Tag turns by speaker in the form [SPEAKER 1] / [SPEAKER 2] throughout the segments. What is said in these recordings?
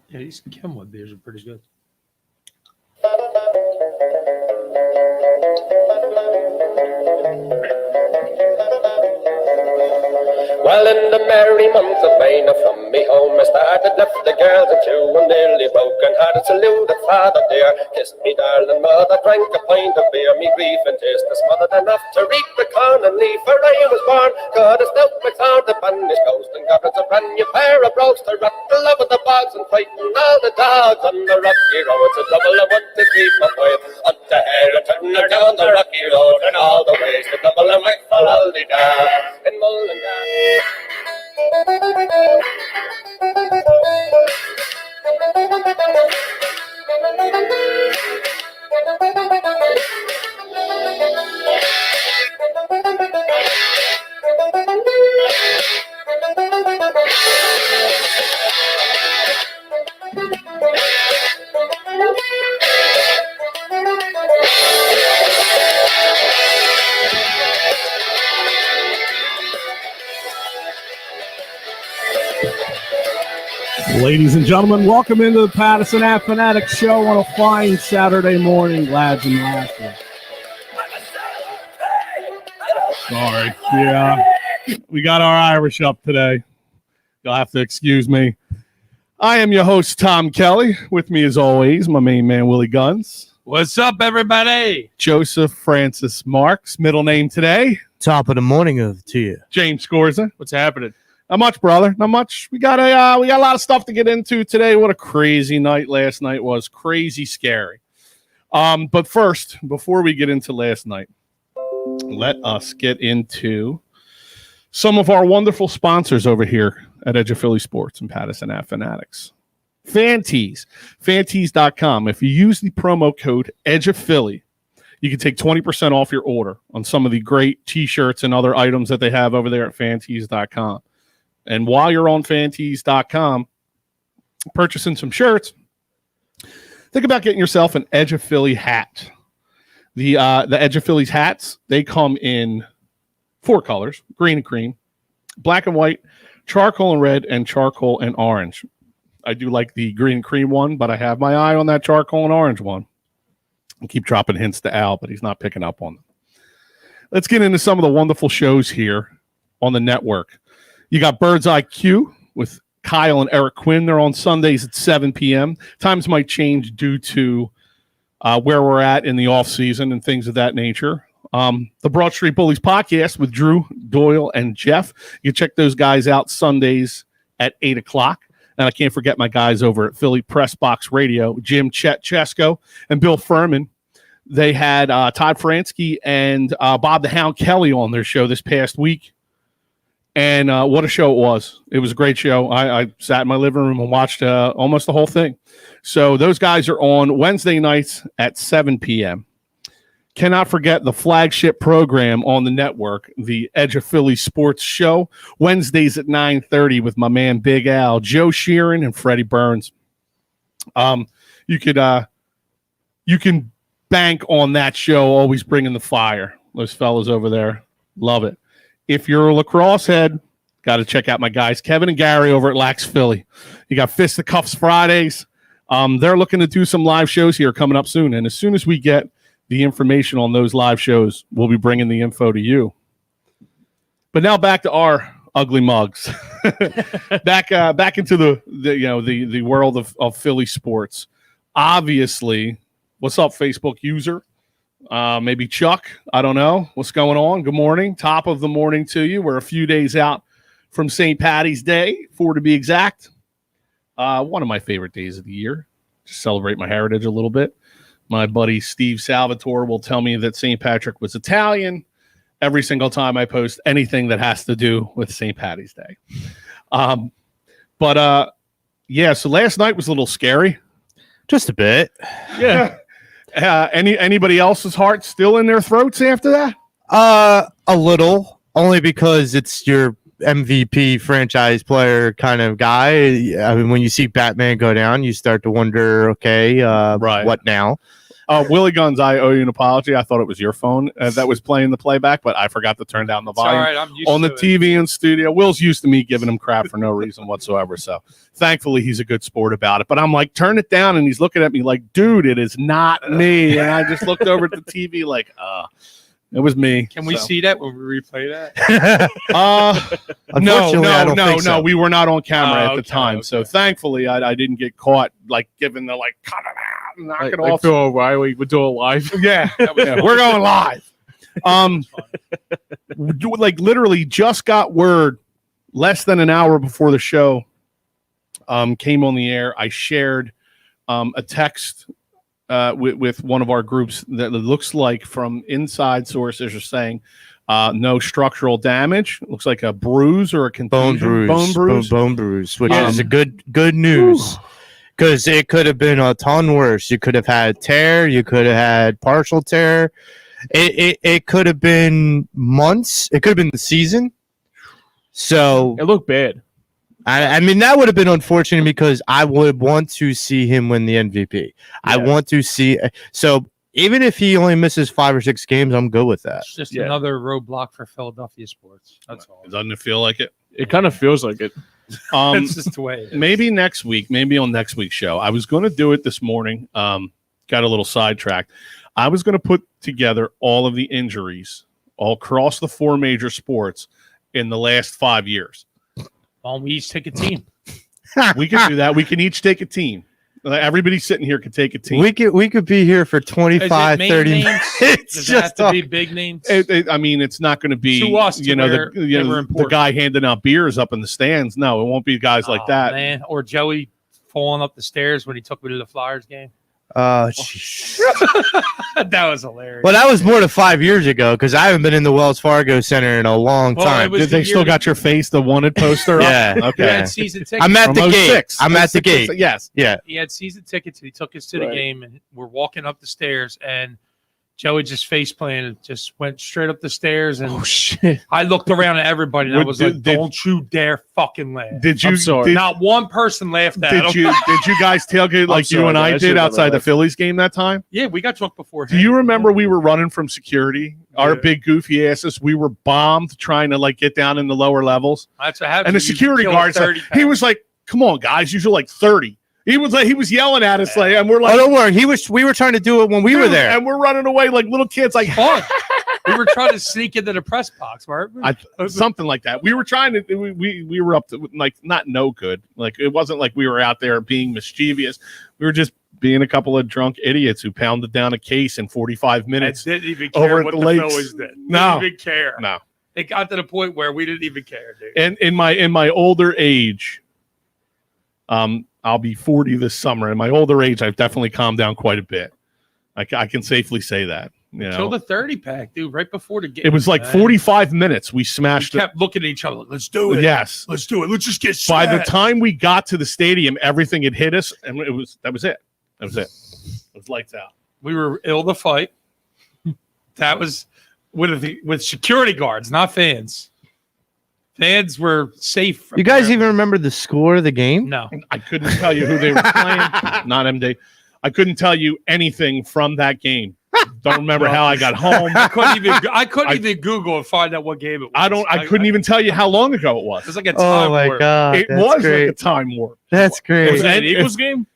[SPEAKER 1] Yeah, these Kenwood beers are pretty good.
[SPEAKER 2] Well, in the merry month of May, now from me home I started, left the girls and two, and nearly broken hearted, saluted father dear, kissed me darling mother, drank a pint of beer, me grief and tears to smothered enough to reap the corn and leaf, for I was born, got a stout McLeod, the banished ghost, and got us a brand new pair of brogues to rock the love of the bogs and frighten all the dogs on the rocky road. It's a double of 1 to 3 my way, up the hill and turn her down the rocky road, and all the ways to double and whack for all the down in Mullingar.
[SPEAKER 3] Ladies and gentlemen, welcome into the Pattison Ave Phanatics Show on a fine Saturday morning, lads and lasses. Sorry. Yeah, we got our Irish up today. You'll have to excuse me. I am your host, Tom Kelly. With me, as always, my main man, Willie Guns.
[SPEAKER 1] What's up, everybody?
[SPEAKER 3] Joseph Francis Marks, middle name today.
[SPEAKER 4] Top of the morning to you.
[SPEAKER 3] James Scorza.
[SPEAKER 1] What's happening?
[SPEAKER 3] Not much, brother. Not much. We got a lot of stuff to get into today. What a crazy night last night was. Crazy scary. But first, before we get into last night, let us get into some of our wonderful sponsors over here at Edge of Philly Sports and Pattison Ave Phanatics. Fantees. Fantees.com. If you use the promo code Edge of Philly, you can take 20% off your order on some of the great T-shirts and other items that they have over there at Fantees.com. And while you're on Fantees.com purchasing some shirts, think about getting yourself an Edge of Philly hat. The Edge of Philly's hats, they come in 4 colors, green and cream, black and white, charcoal and red, and charcoal and orange. I do like the green and cream one, but I have my eye on that charcoal and orange one. I keep dropping hints to Al, but he's not picking up on them. Let's get into some of the wonderful shows here on the network. You got Bird's Eye Q with Kyle and Eric Quinn. They're on Sundays at 7 p.m. Times might change due to where we're at in the off season and things of that nature. The Broad Street Bullies podcast with Drew, Doyle, and Jeff. You can check those guys out Sundays at 8 o'clock. And I can't forget my guys over at Philly Press Box Radio, Jim Chet Chesko and Bill Furman. They had Todd Fransky and Bob the Hound Kelly on their show this past week. And what a show it was. It was a great show. I sat in my living room and watched almost the whole thing. So those guys are on Wednesday nights at 7 p.m. Cannot forget the flagship program on the network, the Edge of Philly Sports Show, Wednesdays at 9:30 with my man Big Al, Joe Sheeran, and Freddie Burns. You can bank on that show, always bringing the fire. Those fellas over there, love it. If you're a lacrosse head, got to check out my guys, Kevin and Gary over at Lax Philly. You got Fist of Cuffs Fridays. They're looking to do some live shows here coming up soon. And as soon as we get the information on those live shows, we'll be bringing the info to you. But now back to our ugly mugs. back into the world of Philly sports. Obviously, what's up, Facebook user? Maybe Chuck. I don't know what's going on. Good morning. Top of the morning to you. We're a few days out from St. Patty's Day, 4 to be exact. One of my favorite days of the year. Just celebrate my heritage a little bit. My buddy Steve Salvatore will tell me that St. Patrick was Italian every single time I post anything that has to do with St. Patty's Day. So last night was a little scary.
[SPEAKER 4] Just a bit.
[SPEAKER 3] Yeah. Anybody else's heart still in their throats after that?
[SPEAKER 4] A little, only because it's your MVP franchise player kind of guy. I mean, when you see Batman go down, you start to wonder, okay,
[SPEAKER 3] right.
[SPEAKER 4] What now?
[SPEAKER 3] Willie Guns, I owe you an apology. I thought it was your phone that was playing the playback, but I forgot to turn down the
[SPEAKER 1] It's all
[SPEAKER 3] volume
[SPEAKER 1] right. I'm used
[SPEAKER 3] on the
[SPEAKER 1] to it.
[SPEAKER 3] TV in studio. Will's used to me giving him crap for no reason whatsoever. So thankfully, he's a good sport about it. But I'm like, turn it down, and he's looking at me like, dude, it is not me. And I just looked over at the TV like, it was me.
[SPEAKER 1] Can we
[SPEAKER 3] So.
[SPEAKER 1] see that when we replay that?
[SPEAKER 4] Unfortunately, I don't think so.
[SPEAKER 3] No. We were not on camera at the
[SPEAKER 1] Okay,
[SPEAKER 3] time.
[SPEAKER 1] okay.
[SPEAKER 3] So thankfully, I didn't get caught like giving the like cut it out, and knock it off.
[SPEAKER 5] Bill O'Reilly would do it live.
[SPEAKER 3] Yeah, we're going live. Like literally just got word less than an hour before the show came on the air. I shared a text with one of our groups that looks like from inside sources are saying no structural damage. It looks like a bruise or a contusion.
[SPEAKER 4] Bone bruise, which is a good news. Because it could have been a ton worse. You could have had tear. You could have had partial tear. It could have been months. It could have been the season. So
[SPEAKER 5] It looked bad.
[SPEAKER 4] I mean, that would have been unfortunate because I would want to see him win the MVP. I want to see. So even if he only misses 5 or 6 games, I'm good with that.
[SPEAKER 1] It's just
[SPEAKER 5] Yeah.
[SPEAKER 1] another roadblock for Philadelphia sports. That's all.
[SPEAKER 3] Doesn't it feel like it?
[SPEAKER 5] It kind of feels like it.
[SPEAKER 1] That's just the way it is.
[SPEAKER 3] Maybe next week, maybe on next week's show. I was going to do it this morning. Got a little sidetracked. I was going to put together all of the injuries all across the 4 major sports in the last 5 years.
[SPEAKER 1] Well, we each take a team.
[SPEAKER 3] We can do that. We can each take a team. Everybody sitting here could take a team.
[SPEAKER 4] We could be here for
[SPEAKER 1] Is
[SPEAKER 4] 25,
[SPEAKER 1] it main
[SPEAKER 4] 30
[SPEAKER 1] names?
[SPEAKER 4] minutes.
[SPEAKER 1] Does it have to be big names?
[SPEAKER 3] I mean, it's not going to be
[SPEAKER 1] To us, to where they were
[SPEAKER 3] the
[SPEAKER 1] important.
[SPEAKER 3] guy handing out beers up in the stands. No, it won't be guys like that.
[SPEAKER 1] Man. Or Joey falling up the stairs when he took me to the Flyers game.
[SPEAKER 4] Jeez.
[SPEAKER 1] That was hilarious.
[SPEAKER 4] Well, that was more than 5 years ago because I haven't been in the Wells Fargo Center in a long
[SPEAKER 1] Well,
[SPEAKER 4] time.
[SPEAKER 1] it was
[SPEAKER 3] Did they
[SPEAKER 1] the
[SPEAKER 3] still
[SPEAKER 1] year
[SPEAKER 3] got your face, the wanted poster?
[SPEAKER 4] Yeah.
[SPEAKER 3] Up?
[SPEAKER 1] He
[SPEAKER 3] Okay.
[SPEAKER 1] had season tickets.
[SPEAKER 4] I'm at
[SPEAKER 3] From
[SPEAKER 4] the gate.
[SPEAKER 3] 06.
[SPEAKER 4] I'm at the gate.
[SPEAKER 3] Yes.
[SPEAKER 4] Yeah.
[SPEAKER 1] He had season tickets. He took us to the
[SPEAKER 5] Right.
[SPEAKER 1] game, and we're walking up the stairs, and Joey just face planted, just went straight up the stairs, and
[SPEAKER 5] Oh shit!
[SPEAKER 1] I looked around at everybody, and I
[SPEAKER 3] What-
[SPEAKER 1] was
[SPEAKER 3] did-
[SPEAKER 1] like,
[SPEAKER 3] did-
[SPEAKER 1] "Don't you dare fucking laugh!"
[SPEAKER 3] Did you?
[SPEAKER 5] I'm sorry.
[SPEAKER 3] Did,
[SPEAKER 1] Not one person laughed at him.
[SPEAKER 3] did you guys tailgate like you
[SPEAKER 5] sorry,
[SPEAKER 3] and I
[SPEAKER 5] guys.
[SPEAKER 3] did
[SPEAKER 5] Should've
[SPEAKER 3] outside the
[SPEAKER 5] laughed.
[SPEAKER 3] Phillies game that time?
[SPEAKER 1] Yeah, we got drunk before.
[SPEAKER 3] Do you remember we were running from security? Our
[SPEAKER 1] Yeah.
[SPEAKER 3] big goofy asses. We were bombed trying to like get down in the lower levels,
[SPEAKER 1] That's what happened.
[SPEAKER 3] and the
[SPEAKER 1] You
[SPEAKER 3] security
[SPEAKER 1] killed
[SPEAKER 3] guards.
[SPEAKER 1] 30
[SPEAKER 3] He was like, "Come on, guys, you're like 30." He was yelling at us like, and we're like,
[SPEAKER 4] Oh, don't worry. We were trying to do it when we were
[SPEAKER 3] "Dude,"
[SPEAKER 4] there.
[SPEAKER 3] and we're running away like little kids, like
[SPEAKER 1] fun. We were trying to sneak into the press box, weren't we?
[SPEAKER 3] something like that. We were trying to. We were up to like not no good. Like it wasn't like we were out there being mischievous. We were just being a couple of drunk idiots who pounded down a case in 45
[SPEAKER 1] I
[SPEAKER 3] minutes.
[SPEAKER 1] didn't even care
[SPEAKER 3] over at
[SPEAKER 1] what
[SPEAKER 3] the
[SPEAKER 1] the
[SPEAKER 3] lakes.
[SPEAKER 1] Phillies did.
[SPEAKER 3] No.
[SPEAKER 1] Didn't even care.
[SPEAKER 3] No.
[SPEAKER 1] It got to the point where we didn't even care, dude.
[SPEAKER 3] And in my older age, I'll be 40 this summer. In my older age, I've definitely calmed down quite a bit. I can safely say that. You
[SPEAKER 1] Till
[SPEAKER 3] know,
[SPEAKER 1] the 30 pack, dude, right before the game.
[SPEAKER 3] it was like
[SPEAKER 1] man.
[SPEAKER 3] 45 minutes. We
[SPEAKER 1] We
[SPEAKER 3] smashed it.
[SPEAKER 1] kept looking at each other. Let's do it.
[SPEAKER 3] Yes.
[SPEAKER 1] Let's do it. Let's just get
[SPEAKER 3] By the
[SPEAKER 1] set.
[SPEAKER 3] time we got to the stadium, everything had hit us, and that was it. That was it. It was lights out.
[SPEAKER 1] We were ill to fight. That was with security guards, not fans. Fans were safe.
[SPEAKER 4] You guys even remember the score of the game?
[SPEAKER 1] No.
[SPEAKER 3] I couldn't tell you who they were playing. Not MD. I couldn't tell you anything from that game. Don't remember how I got home.
[SPEAKER 1] I couldn't even Google and find out what game it was.
[SPEAKER 3] I couldn't even tell you how long ago it
[SPEAKER 1] It
[SPEAKER 3] was.
[SPEAKER 1] was like a time
[SPEAKER 4] Oh my
[SPEAKER 1] warp.
[SPEAKER 4] god,
[SPEAKER 3] It
[SPEAKER 4] that's
[SPEAKER 3] was
[SPEAKER 4] great.
[SPEAKER 3] like a time warp.
[SPEAKER 4] That's great.
[SPEAKER 5] Was it an
[SPEAKER 3] And
[SPEAKER 5] Eagles
[SPEAKER 3] if-
[SPEAKER 5] game?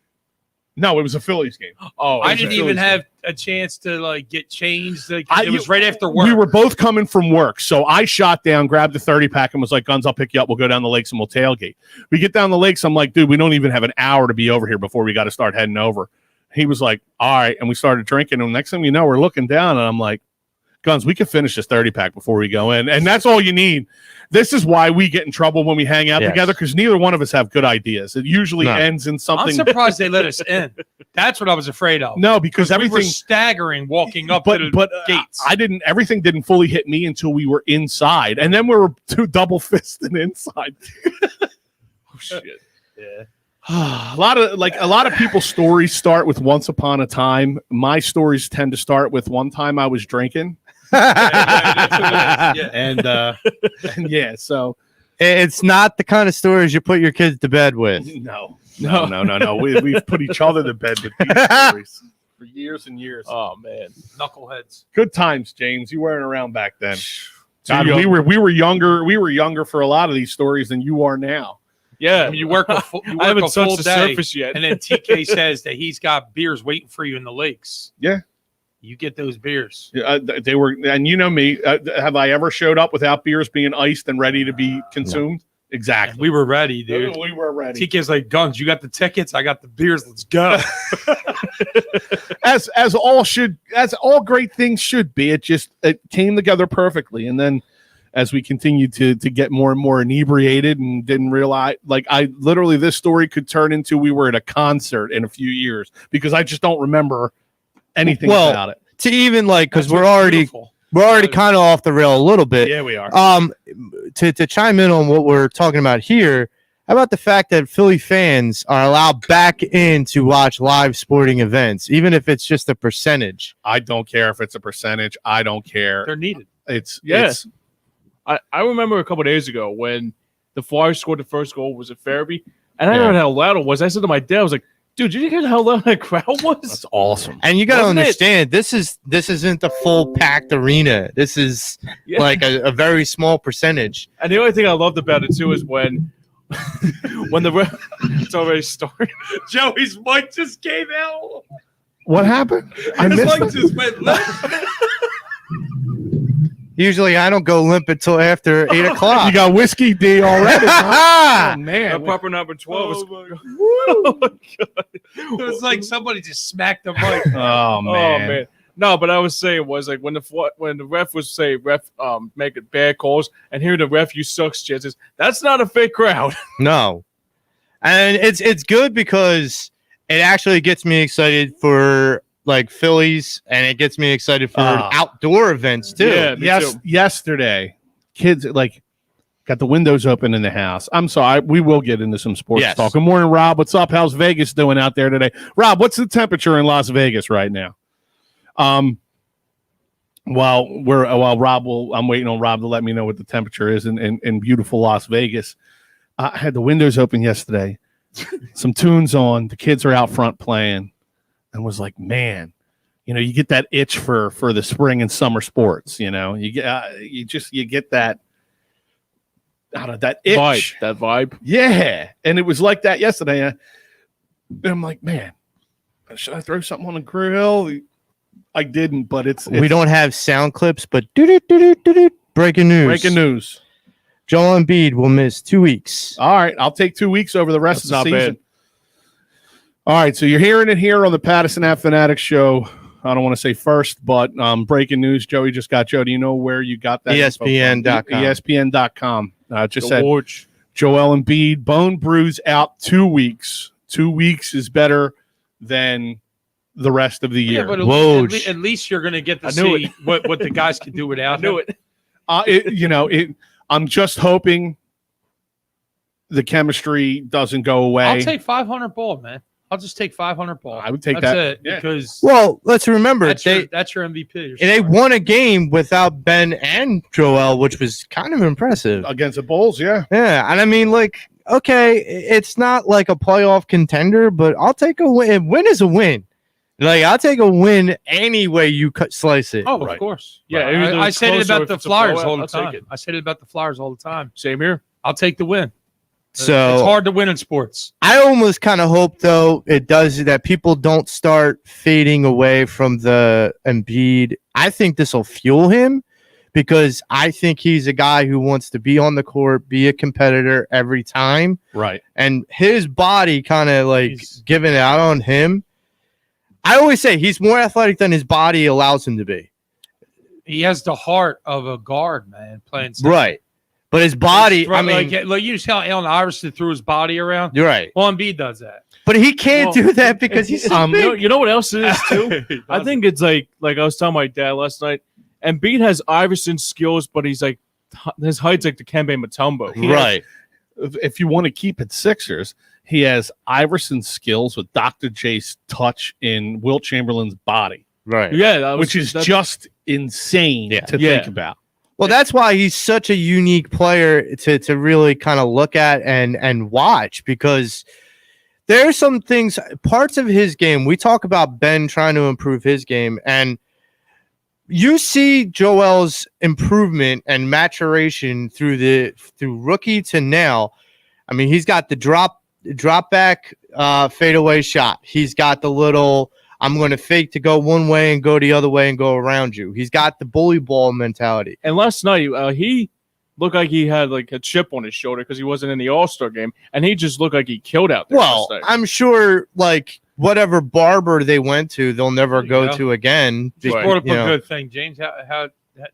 [SPEAKER 3] No, it was a Phillies game.
[SPEAKER 5] Oh,
[SPEAKER 1] I
[SPEAKER 3] was a
[SPEAKER 1] didn't even
[SPEAKER 3] Phillies
[SPEAKER 1] have a chance to like get changed. Like,
[SPEAKER 3] I-
[SPEAKER 1] it was right after work.
[SPEAKER 3] We were both coming from work. So I shot down, grabbed the 30 pack, and was like, Guns, I'll pick you up. We'll go down the lakes and we'll tailgate. We get down the lakes. I'm like, dude, we don't even have an hour to be over here before we got to start heading over. He was like, all right. And we started drinking. And next thing you know, we're looking down, and I'm like, Guns, we could finish this 30 pack before we go in. And that's all you need. This is why we get in trouble when we hang out
[SPEAKER 4] Yes.
[SPEAKER 3] together, because neither one of us have good ideas. It usually
[SPEAKER 4] No.
[SPEAKER 3] ends in
[SPEAKER 1] I'm
[SPEAKER 3] something.
[SPEAKER 1] surprised they let us in. That's what I was afraid of.
[SPEAKER 3] No, because
[SPEAKER 1] we were
[SPEAKER 3] everything.
[SPEAKER 1] staggering walking up to the
[SPEAKER 3] But
[SPEAKER 1] gates.
[SPEAKER 3] everything didn't fully hit me until we were inside. And then we were two double fisted inside.
[SPEAKER 5] Oh shit!
[SPEAKER 1] yeah.
[SPEAKER 3] a lot of people's stories start with once upon a time. My stories tend to start with one time I was drinking.
[SPEAKER 1] Yeah.
[SPEAKER 3] And yeah, so
[SPEAKER 4] It's not the kind of stories you put your kids to bed with.
[SPEAKER 3] no. We've put each other to bed with these stories. for years and years.
[SPEAKER 5] Oh man,
[SPEAKER 1] Knuckleheads.
[SPEAKER 3] Good times, James. You weren't around back then.
[SPEAKER 5] Too
[SPEAKER 3] God,
[SPEAKER 5] young.
[SPEAKER 3] we were younger. We were younger for a lot of these stories than you are now.
[SPEAKER 5] yeah.
[SPEAKER 1] I mean, you work a full,
[SPEAKER 5] I haven't
[SPEAKER 1] full
[SPEAKER 5] touched the
[SPEAKER 1] day,
[SPEAKER 5] surface yet.
[SPEAKER 1] and then TK says that he's got beers waiting for you in the lakes.
[SPEAKER 3] Yeah.
[SPEAKER 1] You get those beers.
[SPEAKER 3] They were, and you know me. Have I ever showed up without beers being iced and ready to be consumed? Exactly.
[SPEAKER 1] We were ready, dude.
[SPEAKER 3] We were ready.
[SPEAKER 1] TK's like, Guns, you got the tickets? I got the beers. Let's go.
[SPEAKER 3] As all great things should be. It came together perfectly, and then as we continued to get more and more inebriated and didn't realize, like, I literally, this story could turn into we were at a concert in a few years because I just don't remember anything about it.
[SPEAKER 4] To even like, because
[SPEAKER 1] That's
[SPEAKER 4] we're
[SPEAKER 1] what's
[SPEAKER 4] already
[SPEAKER 1] beautiful.
[SPEAKER 4] kind of off the rail a little bit.
[SPEAKER 3] Yeah, we are.
[SPEAKER 4] To chime in on what we're talking about here, how about the fact that Philly fans are allowed back in to watch live sporting events, even if it's just a percentage?
[SPEAKER 3] I don't care if it's a percentage. I don't care.
[SPEAKER 1] They're needed.
[SPEAKER 3] It's
[SPEAKER 5] I remember a couple days ago when the Flyers scored the first goal was at Farabee, and I heard how loud it was. I said to my dad, I was like, dude, did you hear how loud that crowd was?
[SPEAKER 3] That's awesome.
[SPEAKER 4] And you got to
[SPEAKER 5] Wasn't it?
[SPEAKER 4] understand, this isn't the full packed arena. This is like a very small percentage.
[SPEAKER 5] And the only thing I loved about it too is when the ref, it's already started.
[SPEAKER 1] Joey's mic just came out.
[SPEAKER 3] What happened? I
[SPEAKER 1] His
[SPEAKER 3] missed
[SPEAKER 1] mic
[SPEAKER 3] it.
[SPEAKER 1] just went left.
[SPEAKER 4] Usually I don't go limp until after 8 o'clock.
[SPEAKER 3] You got whiskey D already. Huh? Oh, man.
[SPEAKER 5] Proper number 12 is.
[SPEAKER 1] Oh my God. It was like somebody just smacked the mic.
[SPEAKER 3] Oh, man.
[SPEAKER 5] Oh man. No, but I was saying was like when the ref was saying making bad calls and hearing the ref use sucks chances, that's not a fake crowd.
[SPEAKER 4] No. And it's good because it actually gets me excited for like Phillies, and it gets me excited for outdoor events too.
[SPEAKER 5] Yeah. Me too.
[SPEAKER 3] Yesterday, kids like got the windows open in the house. I'm sorry, we will get into some sports talk. Good morning, Rob. What's up? How's Vegas doing out there today? Rob, what's the temperature in Las Vegas right now? I'm waiting on Rob to let me know what the temperature is in beautiful Las Vegas. I had the windows open yesterday, some tunes on. The kids are out front playing. And was like, man, you get that itch for the spring and summer sports. You get that out of that itch,
[SPEAKER 5] that vibe.
[SPEAKER 3] Yeah, and it was like that yesterday. And I'm like, man, should I throw something on the grill? I didn't, but it's
[SPEAKER 4] we don't have sound clips, but breaking news.
[SPEAKER 3] Breaking news.
[SPEAKER 4] Joel Embiid will miss 2 weeks.
[SPEAKER 3] All right, I'll take 2 weeks over the rest
[SPEAKER 5] That's
[SPEAKER 3] of the
[SPEAKER 5] not
[SPEAKER 3] season.
[SPEAKER 5] bad.
[SPEAKER 3] All right, so you're hearing it here on the Pattison Ave Phanatics Show. I don't want to say first, but breaking news. Joey just got Joe. Do you know where you got that?
[SPEAKER 4] ESPN.com.
[SPEAKER 3] ESPN.com. Just said
[SPEAKER 5] George.
[SPEAKER 3] Joel Embiid, bone bruise, out 2 weeks. 2 weeks is better than the rest of the year.
[SPEAKER 1] Yeah, but
[SPEAKER 4] Woj.
[SPEAKER 1] at least you're going to get to
[SPEAKER 5] I knew
[SPEAKER 1] see what the guys can do without him.
[SPEAKER 3] I'm just hoping the chemistry doesn't go away.
[SPEAKER 1] I'll take 500 ball, man. I'll just take 500 ball.
[SPEAKER 3] I would take
[SPEAKER 1] That's
[SPEAKER 3] that.
[SPEAKER 1] it, because
[SPEAKER 4] Well, let's remember
[SPEAKER 1] that's your MVP. Your
[SPEAKER 4] they
[SPEAKER 1] star.
[SPEAKER 4] won a game without Ben and Joel, which was kind of impressive.
[SPEAKER 3] Against the Bulls, yeah.
[SPEAKER 4] Yeah, and I mean, like, okay, it's not like a playoff contender, but I'll take a win. A win is a win. Like, I'll take a win any way you slice it.
[SPEAKER 1] Oh,
[SPEAKER 3] Right.
[SPEAKER 1] of course.
[SPEAKER 5] Yeah,
[SPEAKER 1] Right.
[SPEAKER 5] even though
[SPEAKER 1] I
[SPEAKER 5] it's
[SPEAKER 1] said it
[SPEAKER 5] closer,
[SPEAKER 1] about
[SPEAKER 5] if
[SPEAKER 1] the
[SPEAKER 5] it's a
[SPEAKER 1] Flyers
[SPEAKER 5] blowout,
[SPEAKER 1] all the
[SPEAKER 5] I'll take
[SPEAKER 1] time.
[SPEAKER 5] it.
[SPEAKER 1] I said it about the Flyers all the time.
[SPEAKER 5] Same here.
[SPEAKER 1] I'll take the win.
[SPEAKER 4] So
[SPEAKER 1] It's hard to win in sports.
[SPEAKER 4] I almost kind of hope, though, it does that people don't start fading away from the Embiid. I think this will fuel him because I think he's a guy who wants to be on the court, be a competitor every time.
[SPEAKER 3] Right.
[SPEAKER 4] And his body kind of like
[SPEAKER 1] He's-
[SPEAKER 4] giving out on him. I always say he's more athletic than his body allows him to be.
[SPEAKER 1] He has the heart of a guard, man, playing center.
[SPEAKER 4] Right. But his body, I mean,
[SPEAKER 1] like you just how Allen Iverson threw his body around.
[SPEAKER 4] you're right.
[SPEAKER 1] Well, Embiid does that.
[SPEAKER 4] But he can't
[SPEAKER 5] Well,
[SPEAKER 4] do that because he's so big.
[SPEAKER 5] You know what else it is too? I think it's like I was telling my dad last night. Embiid has Iverson's skills, but he's like his height's like the Kembe Mutombo.
[SPEAKER 4] Right.
[SPEAKER 3] If you want to keep it Sixers, he has Iverson's skills with Dr. J's touch in Wilt Chamberlain's body,
[SPEAKER 4] Right.
[SPEAKER 5] Yeah,
[SPEAKER 3] which is just insane
[SPEAKER 4] Yeah.
[SPEAKER 3] to
[SPEAKER 5] Yeah.
[SPEAKER 3] think about.
[SPEAKER 4] Well, that's why he's such a unique player to really kind of look at and watch, because there's some things, parts of his game. We talk about Ben trying to improve his game, and you see Joel's improvement and maturation through rookie to now. I mean, he's got the drop back fadeaway shot. He's got the little, I'm going to fake to go one way and go the other way and go around you. He's got the bully ball mentality.
[SPEAKER 5] And last night, he looked like he had like a chip on his shoulder because he wasn't in the All-Star game, and he just looked like he killed out there.
[SPEAKER 4] Well, I'm sure like whatever barber they went to, they'll never go to again.
[SPEAKER 1] Just brought up a good thing, James. How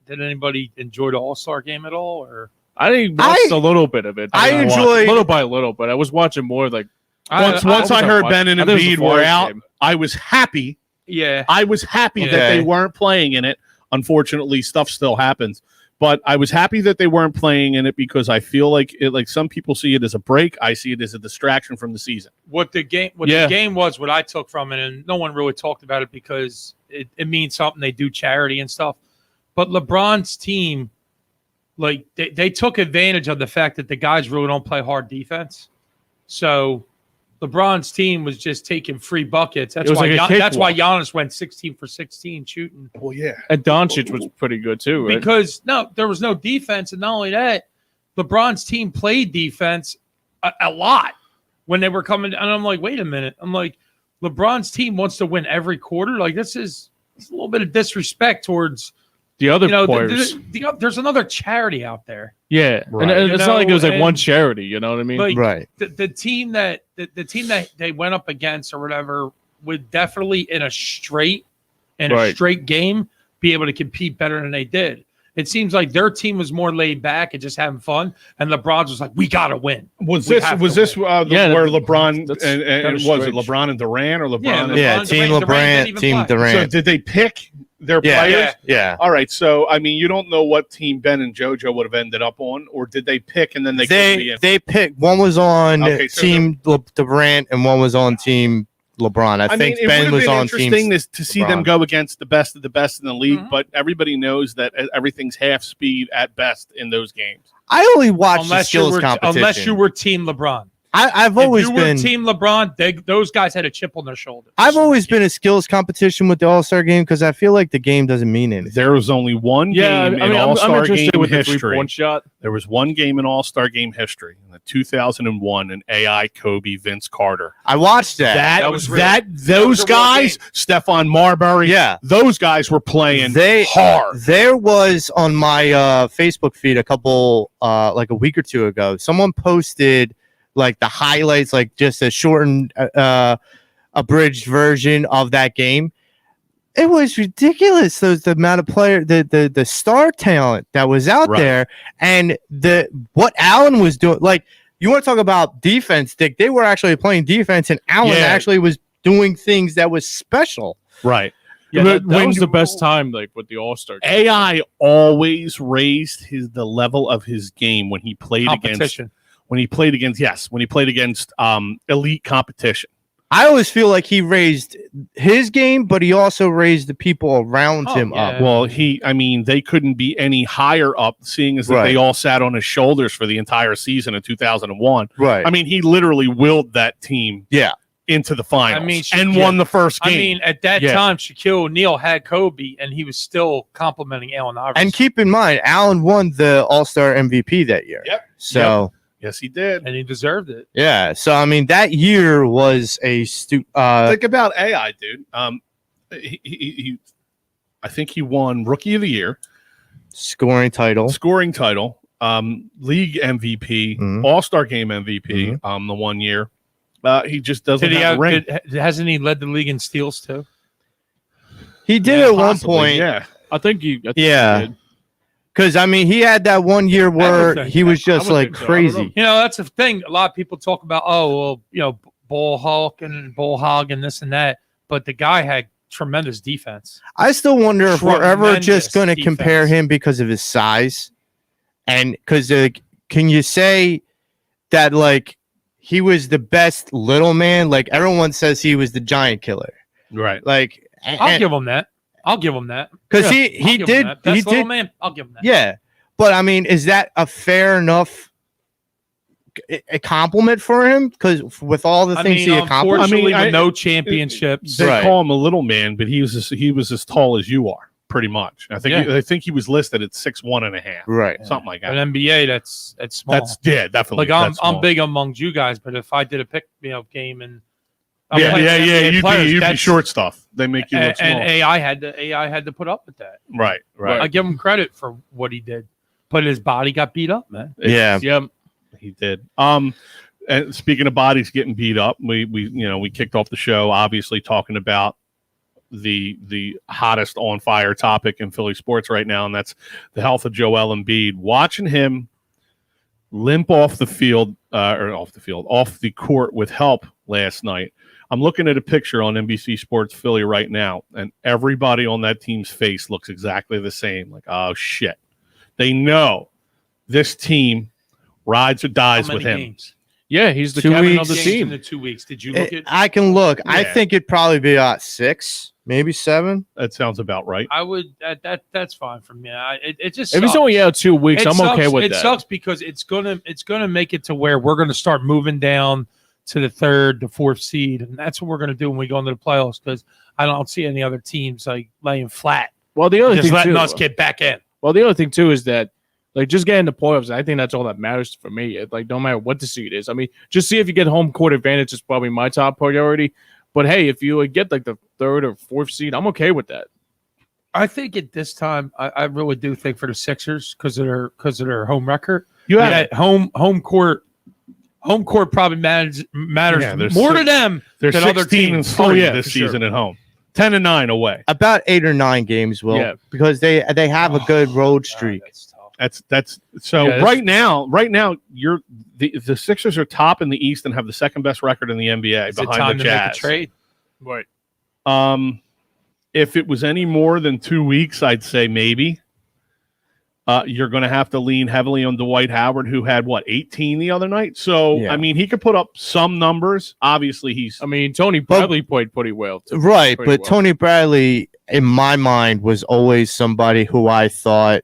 [SPEAKER 1] did anybody enjoy the All-Star game at all? Or
[SPEAKER 5] I watched a little bit of it.
[SPEAKER 4] I enjoyed
[SPEAKER 5] little by little, but I was watching more like
[SPEAKER 3] once I heard Ben and Embiid were out,
[SPEAKER 5] game.
[SPEAKER 3] I was happy.
[SPEAKER 1] Yeah,
[SPEAKER 3] I was happy that they weren't playing in it. Unfortunately, stuff still happens. But I was happy that they weren't playing in it because I feel like some people see it as a break. I see it as a distraction from the season.
[SPEAKER 1] The game was, what I took from it, and no one really talked about it because it means something. They do charity and stuff. But LeBron's team, like they took advantage of the fact that the guys really don't play hard defense. So LeBron's team was just taking free buckets. That's why Giannis went 16 for 16 shooting.
[SPEAKER 3] Well, yeah.
[SPEAKER 5] And Doncic was pretty good too, right?
[SPEAKER 1] Because there was no defense, and not only that, LeBron's team played defense a lot when they were coming. And I'm like, wait a minute. I'm like, LeBron's team wants to win every quarter. Like it's a little bit of disrespect towards
[SPEAKER 5] the other players.
[SPEAKER 1] There's another charity out there.
[SPEAKER 5] Yeah,
[SPEAKER 3] right.
[SPEAKER 5] And it's not like it was like one charity. You know what I mean?
[SPEAKER 1] Like,
[SPEAKER 4] right.
[SPEAKER 1] The team that they went up against or whatever would definitely in a straight game be able to compete better than they did. It seems like their team was more laid back and just having fun, and LeBron's was like, "We gotta win."
[SPEAKER 3] Was this where LeBron and was it LeBron and Durant or LeBron?
[SPEAKER 4] Team LeBron, Team Durant.
[SPEAKER 3] So did they pick their players?
[SPEAKER 4] Yeah.
[SPEAKER 3] All right. So I mean, you don't know what team Ben and JoJo would have ended up on, or did they pick and then
[SPEAKER 4] they picked? One was on Team Durant and one was on Team LeBron. I think Ben was on Team.
[SPEAKER 3] Interesting to see them go against the best of the best in the league, but everybody knows that everything's half speed at best in those games.
[SPEAKER 4] I only watched the skills competition.
[SPEAKER 1] Unless you were Team LeBron.
[SPEAKER 4] I've always been
[SPEAKER 1] Team LeBron. Those guys had a chip on their shoulder.
[SPEAKER 4] I've always been a skills competition with the All-Star game because I feel like the game doesn't mean anything.
[SPEAKER 3] There was only one game in All-Star game history.
[SPEAKER 5] One shot.
[SPEAKER 3] There was one game in All-Star game history in the 2001 in AI Kobe Vince Carter.
[SPEAKER 4] I watched that.
[SPEAKER 3] Those guys, Stephon Marbury.
[SPEAKER 4] Yeah,
[SPEAKER 3] those guys were playing hard.
[SPEAKER 4] There was on my Facebook feed a couple like a week or two ago. Someone posted like the highlights, like just a shortened, abridged version of that game. It was ridiculous. The amount of player, the star talent that was out there, and what Allen was doing. Like you want to talk about defense, Dick? They were actually playing defense, and Allen actually was doing things that was special.
[SPEAKER 3] Right.
[SPEAKER 5] Yeah, that was the best time, like with the All-Star game.
[SPEAKER 3] AI always raised the level of his game when he played against. When he played against elite competition.
[SPEAKER 4] I always feel like he raised his game, but he also raised the people around him up.
[SPEAKER 3] Well, they couldn't be any higher up, seeing as that they all sat on his shoulders for the entire season in 2001.
[SPEAKER 4] Right.
[SPEAKER 3] I mean, he literally willed that team into the finals and won the first game.
[SPEAKER 1] I mean, at that time, Shaquille O'Neal had Kobe, and he was still complimenting Allen Iverson.
[SPEAKER 4] And keep in mind, Allen won the All-Star MVP that year.
[SPEAKER 3] Yep.
[SPEAKER 4] So...
[SPEAKER 3] Yep. Yes, he did.
[SPEAKER 1] And he deserved it.
[SPEAKER 4] Yeah. So, I mean, that year was a think
[SPEAKER 3] about AI, dude. I think he won Rookie of the Year.
[SPEAKER 4] Scoring title.
[SPEAKER 3] League MVP. All-Star Game MVP the 1 year. He just doesn't have a ring.
[SPEAKER 1] Hasn't he led the league in steals, too?
[SPEAKER 4] He did at one point.
[SPEAKER 3] Yeah.
[SPEAKER 5] I think he did.
[SPEAKER 4] Because, I mean, he had that 1 year where he was just like crazy.
[SPEAKER 1] You know, that's the thing. A lot of people talk about, Bull Hawk and Bull Hog and this and that. But the guy had tremendous defense.
[SPEAKER 4] I still wonder if we're ever just going to compare him because of his size. And because can you say that, like, he was the best little man? Like, everyone says he was the giant killer.
[SPEAKER 3] Right.
[SPEAKER 4] Like,
[SPEAKER 1] I'll give him that.
[SPEAKER 4] Because he did.
[SPEAKER 1] Little man. I'll give him that.
[SPEAKER 4] Yeah. But, I mean, is that a fair enough a compliment for him because with all the things he accomplished.
[SPEAKER 1] Unfortunately, with no championships.
[SPEAKER 3] They call him a little man, but he was as tall as you are, pretty much. I think he was listed at 6'1.5",
[SPEAKER 4] right?
[SPEAKER 3] Something like that.
[SPEAKER 1] An NBA, that's small.
[SPEAKER 3] That's definitely.
[SPEAKER 1] Like I'm big among you guys, but if I did a game and
[SPEAKER 3] you'd be short stuff. They make you look small.
[SPEAKER 1] And AI had to put up with that.
[SPEAKER 3] Right.
[SPEAKER 1] I give him credit for what he did, but his body got beat up, man.
[SPEAKER 3] He did. And speaking of bodies getting beat up, we kicked off the show obviously talking about the hottest on fire topic in Philly sports right now, and that's the health of Joel Embiid. Watching him limp off the court with help last night. I'm looking at a picture on NBC Sports Philly right now, and everybody on that team's face looks exactly the same. Like, oh shit, they know this team rides or dies with him.
[SPEAKER 1] Games?
[SPEAKER 5] Yeah, he's the captain of the team.
[SPEAKER 1] In the 2 weeks, did you look at?
[SPEAKER 4] I can look. Yeah. I think it'd probably be 6, maybe 7.
[SPEAKER 3] That sounds about right.
[SPEAKER 1] I would. That's fine for me. It just
[SPEAKER 5] if
[SPEAKER 1] sucks.
[SPEAKER 5] he's only out 2 weeks, I'm okay with that.
[SPEAKER 1] It sucks because it's gonna make it to where we're gonna start moving down to the 3rd, the 4th seed, and that's what we're gonna do when we go into the playoffs. Because I don't see any other teams like laying flat.
[SPEAKER 5] Well, the other
[SPEAKER 1] just
[SPEAKER 5] thing
[SPEAKER 1] letting
[SPEAKER 5] too,
[SPEAKER 1] us get back in.
[SPEAKER 5] Well, the other thing too is that. Like, just getting the playoffs, I think that's all that matters for me. Like, no matter what the seed is. I mean, just see if you get home court advantage is probably my top priority. But, hey, if you get, like, the 3rd or 4th seed, I'm okay with that.
[SPEAKER 1] I think at this time, I really do think for the Sixers because of their home record.
[SPEAKER 3] You have
[SPEAKER 1] home court probably matters more to them than other teams.
[SPEAKER 3] This season at home. 10-9 away.
[SPEAKER 4] About 8 or 9 games, because they have a good road streak.
[SPEAKER 3] That's so right now you're the Sixers are top in the East and have the 2nd best record in the NBA behind the Jazz.
[SPEAKER 1] To make a trade?
[SPEAKER 5] Right.
[SPEAKER 3] If it was any more than 2 weeks, I'd say maybe. You're going to have to lean heavily on Dwight Howard, who had 18 the other night. So I mean, he could put up some numbers. Obviously,
[SPEAKER 5] Tony Bradley played pretty well, too.
[SPEAKER 4] Right, but Tony Bradley, in my mind, was always somebody who I thought.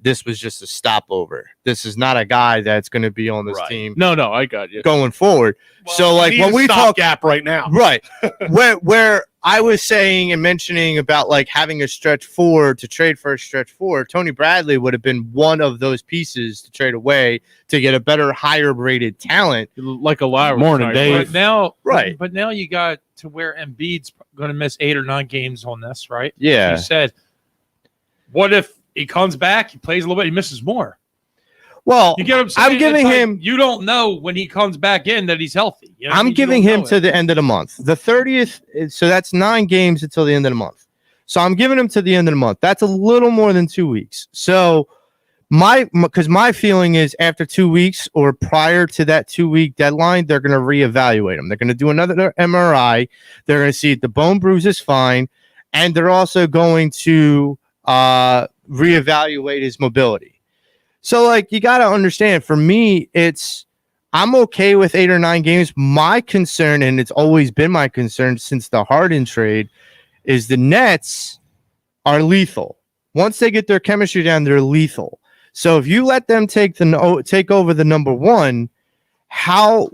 [SPEAKER 4] This was just a stopover. This is not a guy that's going to be on this team.
[SPEAKER 5] No, I got you.
[SPEAKER 4] Going forward.
[SPEAKER 3] Well,
[SPEAKER 4] so, like when we talk
[SPEAKER 3] gap right now,
[SPEAKER 4] right, where I was saying and mentioning about like having a stretch 4 to trade for a stretch 4, Tony Bradley would have been one of those pieces to trade away to get a better, higher rated talent,
[SPEAKER 5] like a Lowry.
[SPEAKER 3] Morning, Dave.
[SPEAKER 1] But now you got to where Embiid's going to miss 8 or 9 games on this, right?
[SPEAKER 4] Yeah.
[SPEAKER 1] You said, what if he comes back, he plays a little bit, he misses more?
[SPEAKER 4] Well,
[SPEAKER 1] you get what I'm saying?
[SPEAKER 4] I'm giving him.
[SPEAKER 1] You don't know when he comes back in that he's healthy. You know
[SPEAKER 4] I'm giving him to the end of the month, the 30th. So that's 9 games until the end of the month. So I'm giving him to the end of the month. That's a little more than 2 weeks. So because my feeling is after 2 weeks or prior to that 2-week deadline, they're going to reevaluate him. They're going to do another MRI. They're going to see if the bone bruise is fine, and they're also going to reevaluate his mobility. So, like, you got to understand, for me, I'm okay with 8 or 9 games. My concern, and it's always been my concern since the Harden trade, is the Nets are lethal. Once they get their chemistry down, they're lethal. So if you let them take over the number 1, how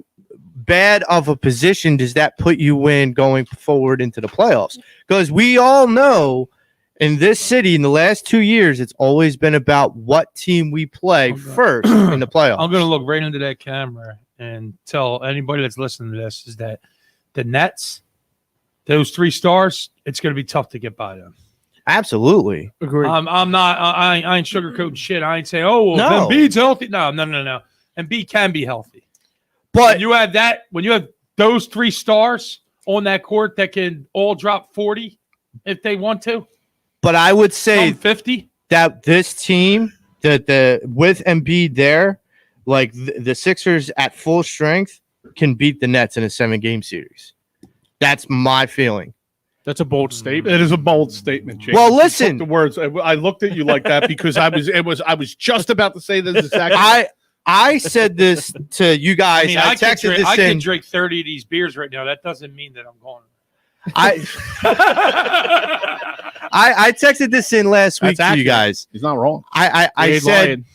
[SPEAKER 4] bad of a position does that put you in going forward into the playoffs? Because we all know in this city in the last 2 years, it's always been about what team we play first in the playoffs.
[SPEAKER 1] I'm going to look right into that camera and tell anybody that's listening to this is that the Nets, those 3 stars, it's going to be tough to get by them.
[SPEAKER 4] Absolutely.
[SPEAKER 5] Agreed.
[SPEAKER 1] I'm not. I ain't sugarcoating shit. I ain't saying, oh, well, Embiid's healthy. No. Embiid can be healthy, but when you have those 3 stars on that court that can all drop 40 if they want to.
[SPEAKER 4] But I would say
[SPEAKER 1] 50
[SPEAKER 4] that this team, with Embiid there, like the Sixers at full strength, can beat the Nets in a 7-game series. That's my feeling.
[SPEAKER 5] That's a bold statement.
[SPEAKER 3] It is a bold statement, Jake.
[SPEAKER 4] Well, listen,
[SPEAKER 3] the words. I looked at you like that because I was just about to say this exactly.
[SPEAKER 4] I said this to you guys. I
[SPEAKER 1] can drink 30 of these beers right now. That doesn't mean that I'm going.
[SPEAKER 4] I texted this in last week to you guys.
[SPEAKER 3] He's not wrong.
[SPEAKER 4] I said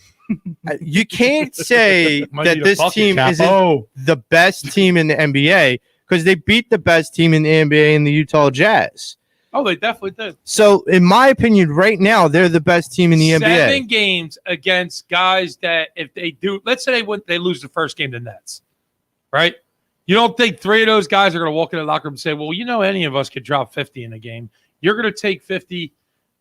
[SPEAKER 4] You can't say
[SPEAKER 1] Might
[SPEAKER 4] that
[SPEAKER 1] need a
[SPEAKER 4] this
[SPEAKER 1] bucket
[SPEAKER 4] team
[SPEAKER 1] cap.
[SPEAKER 4] isn't the best team in the NBA because they beat the best team in the NBA in the Utah Jazz.
[SPEAKER 1] Oh, they definitely did.
[SPEAKER 4] So, in my opinion, right now they're the best team in the NBA.
[SPEAKER 1] 7 games against guys that if they do, let's say they lose the first game to Nets, right? You don't think 3 of those guys are going to walk in the locker room and say, well, any of us could drop 50 in a game. You're going to take 50.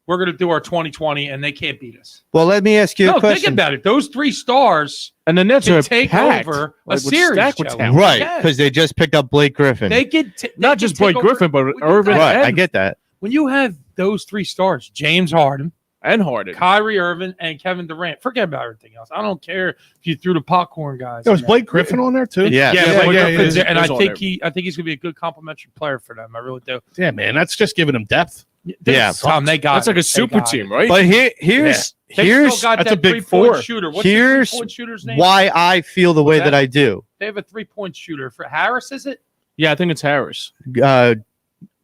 [SPEAKER 1] We're going to do our 20-20, and they can't beat us.
[SPEAKER 4] Well, let me ask you a question.
[SPEAKER 1] Think about it. Those 3 stars
[SPEAKER 5] And the Nets
[SPEAKER 1] can
[SPEAKER 5] are
[SPEAKER 1] take
[SPEAKER 5] packed,
[SPEAKER 1] over
[SPEAKER 5] like,
[SPEAKER 1] a
[SPEAKER 5] with
[SPEAKER 1] series.
[SPEAKER 5] stacked with
[SPEAKER 1] Joe.
[SPEAKER 5] talent.
[SPEAKER 4] Right,
[SPEAKER 1] Yeah.
[SPEAKER 4] because they just picked up Blake Griffin.
[SPEAKER 1] They could
[SPEAKER 5] Not just Blake Griffin, but
[SPEAKER 1] when you
[SPEAKER 5] Irvin
[SPEAKER 1] got-
[SPEAKER 4] right,
[SPEAKER 5] and,
[SPEAKER 4] I get that.
[SPEAKER 1] When you have those 3 stars, James Harden,
[SPEAKER 5] and Harden.
[SPEAKER 1] Kyrie Irving, and Kevin Durant, forget about everything else. I don't care if you threw the popcorn guys.
[SPEAKER 3] There was
[SPEAKER 1] in there.
[SPEAKER 3] Blake Griffin on there too.
[SPEAKER 4] Yeah.
[SPEAKER 1] Yeah, Blake Griffin's
[SPEAKER 5] yeah,
[SPEAKER 1] there, and
[SPEAKER 5] he's
[SPEAKER 1] I
[SPEAKER 5] on
[SPEAKER 1] think
[SPEAKER 5] there.
[SPEAKER 1] I think he's gonna be a good complimentary player for them. I really do.
[SPEAKER 3] Yeah, man, that's just giving him depth.
[SPEAKER 4] Yeah.
[SPEAKER 1] Tom, they got
[SPEAKER 5] That's
[SPEAKER 1] it.
[SPEAKER 5] like a
[SPEAKER 1] They
[SPEAKER 5] super
[SPEAKER 1] got
[SPEAKER 5] team,
[SPEAKER 1] it.
[SPEAKER 5] right?
[SPEAKER 4] But here's
[SPEAKER 1] They still got
[SPEAKER 3] that's
[SPEAKER 1] that
[SPEAKER 3] a big
[SPEAKER 1] 3-point
[SPEAKER 3] four.
[SPEAKER 1] shooter. What's
[SPEAKER 4] Here's
[SPEAKER 1] the 3-point shooter's name?
[SPEAKER 4] why I feel the way
[SPEAKER 1] What's
[SPEAKER 4] that
[SPEAKER 1] that?
[SPEAKER 4] I do.
[SPEAKER 1] They have a 3-point shooter for Harris. Is it?
[SPEAKER 5] Yeah, I think it's Harris.
[SPEAKER 4] Gary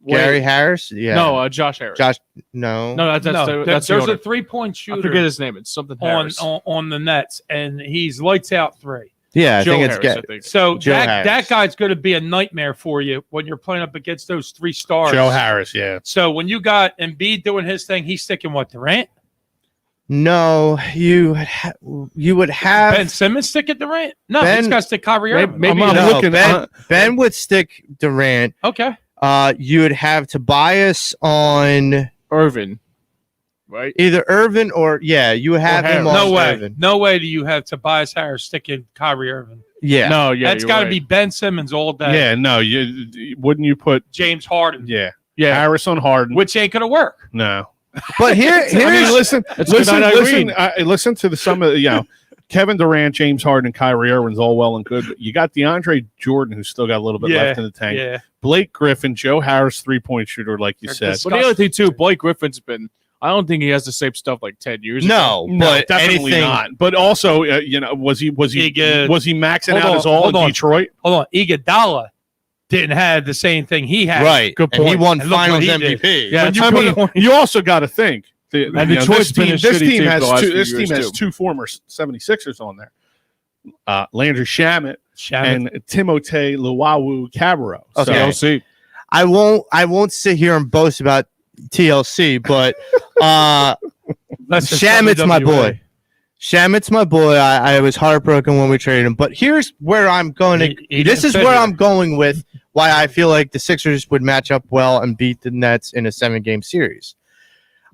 [SPEAKER 5] Wait.
[SPEAKER 4] Harris? Yeah.
[SPEAKER 5] No, Josh Harris.
[SPEAKER 4] Josh, no.
[SPEAKER 5] No, that's
[SPEAKER 1] No,
[SPEAKER 5] that's
[SPEAKER 1] there's
[SPEAKER 5] the
[SPEAKER 1] a
[SPEAKER 5] owner.
[SPEAKER 1] 3-point
[SPEAKER 5] I
[SPEAKER 1] shooter
[SPEAKER 5] forget his name. It's something
[SPEAKER 1] on,
[SPEAKER 5] Harris.
[SPEAKER 1] on the Nets, and he's lights out 3.
[SPEAKER 4] Yeah, I
[SPEAKER 5] Joe
[SPEAKER 4] think it's
[SPEAKER 5] Harris, I
[SPEAKER 4] Gary.
[SPEAKER 5] think.
[SPEAKER 1] So
[SPEAKER 4] Joe
[SPEAKER 1] that
[SPEAKER 4] Harris.
[SPEAKER 1] guy's going to be a nightmare for you when you're playing up against those 3 stars.
[SPEAKER 3] Joe Harris, yeah.
[SPEAKER 1] So when you got Embiid doing his thing, he's sticking what, Durant?
[SPEAKER 4] No, you would have
[SPEAKER 1] Ben Simmons sticking Durant? No,
[SPEAKER 4] Ben-
[SPEAKER 1] he's got to stick Kyrie Irving.
[SPEAKER 5] Maybe
[SPEAKER 3] I'm
[SPEAKER 4] no,
[SPEAKER 3] looking
[SPEAKER 4] Ben would stick Durant.
[SPEAKER 1] Okay.
[SPEAKER 4] You would have Tobias on
[SPEAKER 5] Irvin, right?
[SPEAKER 4] either Irvin or you would have him
[SPEAKER 5] Harris.
[SPEAKER 4] on
[SPEAKER 1] No way.
[SPEAKER 4] Irvin.
[SPEAKER 1] No way do you have Tobias Harris sticking Kyrie Irving.
[SPEAKER 4] Yeah.
[SPEAKER 5] No, yeah,
[SPEAKER 1] That's
[SPEAKER 5] you're
[SPEAKER 1] got to
[SPEAKER 5] right.
[SPEAKER 1] be Ben Simmons all day.
[SPEAKER 3] Yeah, no, you wouldn't you put
[SPEAKER 1] James Harden,
[SPEAKER 3] yeah
[SPEAKER 5] Yeah,
[SPEAKER 3] Harris on Harden?
[SPEAKER 1] which ain't going to work.
[SPEAKER 3] No.
[SPEAKER 4] But here's
[SPEAKER 3] I mean, listen,
[SPEAKER 5] It's good
[SPEAKER 3] listen,
[SPEAKER 5] night,
[SPEAKER 3] listen,
[SPEAKER 5] Irene.
[SPEAKER 3] listen to some of Kevin Durant, James Harden, and Kyrie Irving's all well and good, but you got DeAndre Jordan who's still got a little bit left in the tank.
[SPEAKER 1] Yeah.
[SPEAKER 3] Blake Griffin, Joe Harris, 3-point shooter, like you
[SPEAKER 1] They're
[SPEAKER 3] said.
[SPEAKER 5] but the other thing too, Blake Griffin's been. I don't think he has the same stuff like 10 years ago.
[SPEAKER 4] no, but
[SPEAKER 3] definitely
[SPEAKER 4] anything
[SPEAKER 3] not. But also, was he maxing
[SPEAKER 1] Hold
[SPEAKER 3] out
[SPEAKER 1] on,
[SPEAKER 3] his all
[SPEAKER 1] hold
[SPEAKER 3] in
[SPEAKER 1] on.
[SPEAKER 3] Detroit?
[SPEAKER 1] Hold on. Iguodala didn't have the same thing he had.
[SPEAKER 4] right.
[SPEAKER 5] Good
[SPEAKER 4] And he
[SPEAKER 5] point.
[SPEAKER 4] won
[SPEAKER 1] And look what
[SPEAKER 4] Finals
[SPEAKER 1] he
[SPEAKER 4] MVP.
[SPEAKER 1] did.
[SPEAKER 5] Yeah,
[SPEAKER 3] When you
[SPEAKER 5] I
[SPEAKER 3] put
[SPEAKER 5] mean-
[SPEAKER 3] you also got to think.
[SPEAKER 5] And Detroit's been a shitty team
[SPEAKER 3] has
[SPEAKER 5] the last
[SPEAKER 3] two.
[SPEAKER 5] few
[SPEAKER 3] This team
[SPEAKER 5] years,
[SPEAKER 3] has
[SPEAKER 5] too.
[SPEAKER 3] 2 former 76ers on there. Landry Shamet
[SPEAKER 1] Shannon.
[SPEAKER 3] and Timothé Luwawu-Cabarrot.
[SPEAKER 4] Okay.
[SPEAKER 5] TLC.
[SPEAKER 4] I won't sit here and boast about TLC, but
[SPEAKER 1] That's the
[SPEAKER 4] Shamit's my
[SPEAKER 1] WWE.
[SPEAKER 4] boy. Shamit's my boy. I was heartbroken when we traded him. But here's where I'm going to.
[SPEAKER 1] He
[SPEAKER 4] This
[SPEAKER 1] didn't
[SPEAKER 4] is
[SPEAKER 1] fit
[SPEAKER 4] where
[SPEAKER 1] here.
[SPEAKER 4] I'm going with why I feel like the Sixers would match up well and beat the Nets in a 7-game series.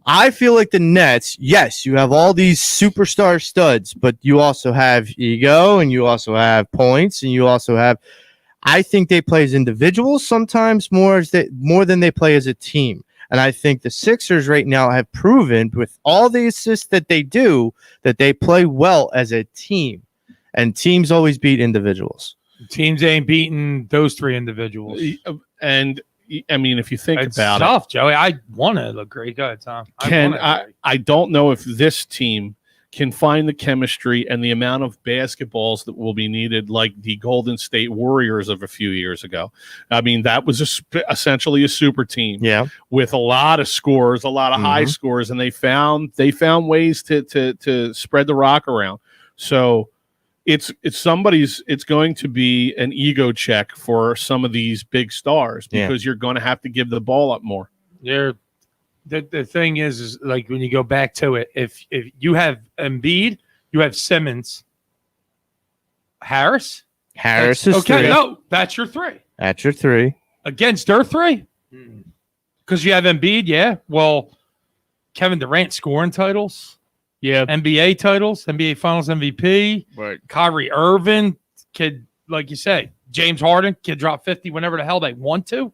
[SPEAKER 4] I feel like the Nets, yes, you have all these superstar studs, but you also have ego and you also have points and you also have. I think they play as individuals sometimes more than they play as a team. And I think the Sixers right now have proven with all the assists that they do that they play well as a team. And teams always beat individuals.
[SPEAKER 1] Teams ain't beating those 3 individuals.
[SPEAKER 3] And I mean, if you think
[SPEAKER 1] It's
[SPEAKER 3] about
[SPEAKER 1] tough, Joey. I want to agree. Go ahead, Tom.
[SPEAKER 3] I don't know if this team can find the chemistry and the amount of basketballs that will be needed like the Golden State Warriors of a few years ago. I mean, that was essentially a super team
[SPEAKER 4] Yeah.
[SPEAKER 3] with a lot of scores, a lot of high scores, and they found ways to spread the rock around. So it's going to be an ego check for some of these big stars because you're going to have to give the ball up more.
[SPEAKER 1] The thing is like when you go back to it, if you have Embiid, you have Simmons, Harris.
[SPEAKER 4] Harris is
[SPEAKER 1] Okay,
[SPEAKER 4] 3.
[SPEAKER 1] no, that's your 3
[SPEAKER 4] That's your 3.
[SPEAKER 1] against their 3 because you have Embiid. Yeah, well, Kevin Durant scoring titles,
[SPEAKER 5] Yeah,
[SPEAKER 1] NBA titles, NBA Finals MVP.
[SPEAKER 5] right.
[SPEAKER 1] Kyrie Irving could, like you say, James Harden could drop 50 whenever the hell they want to.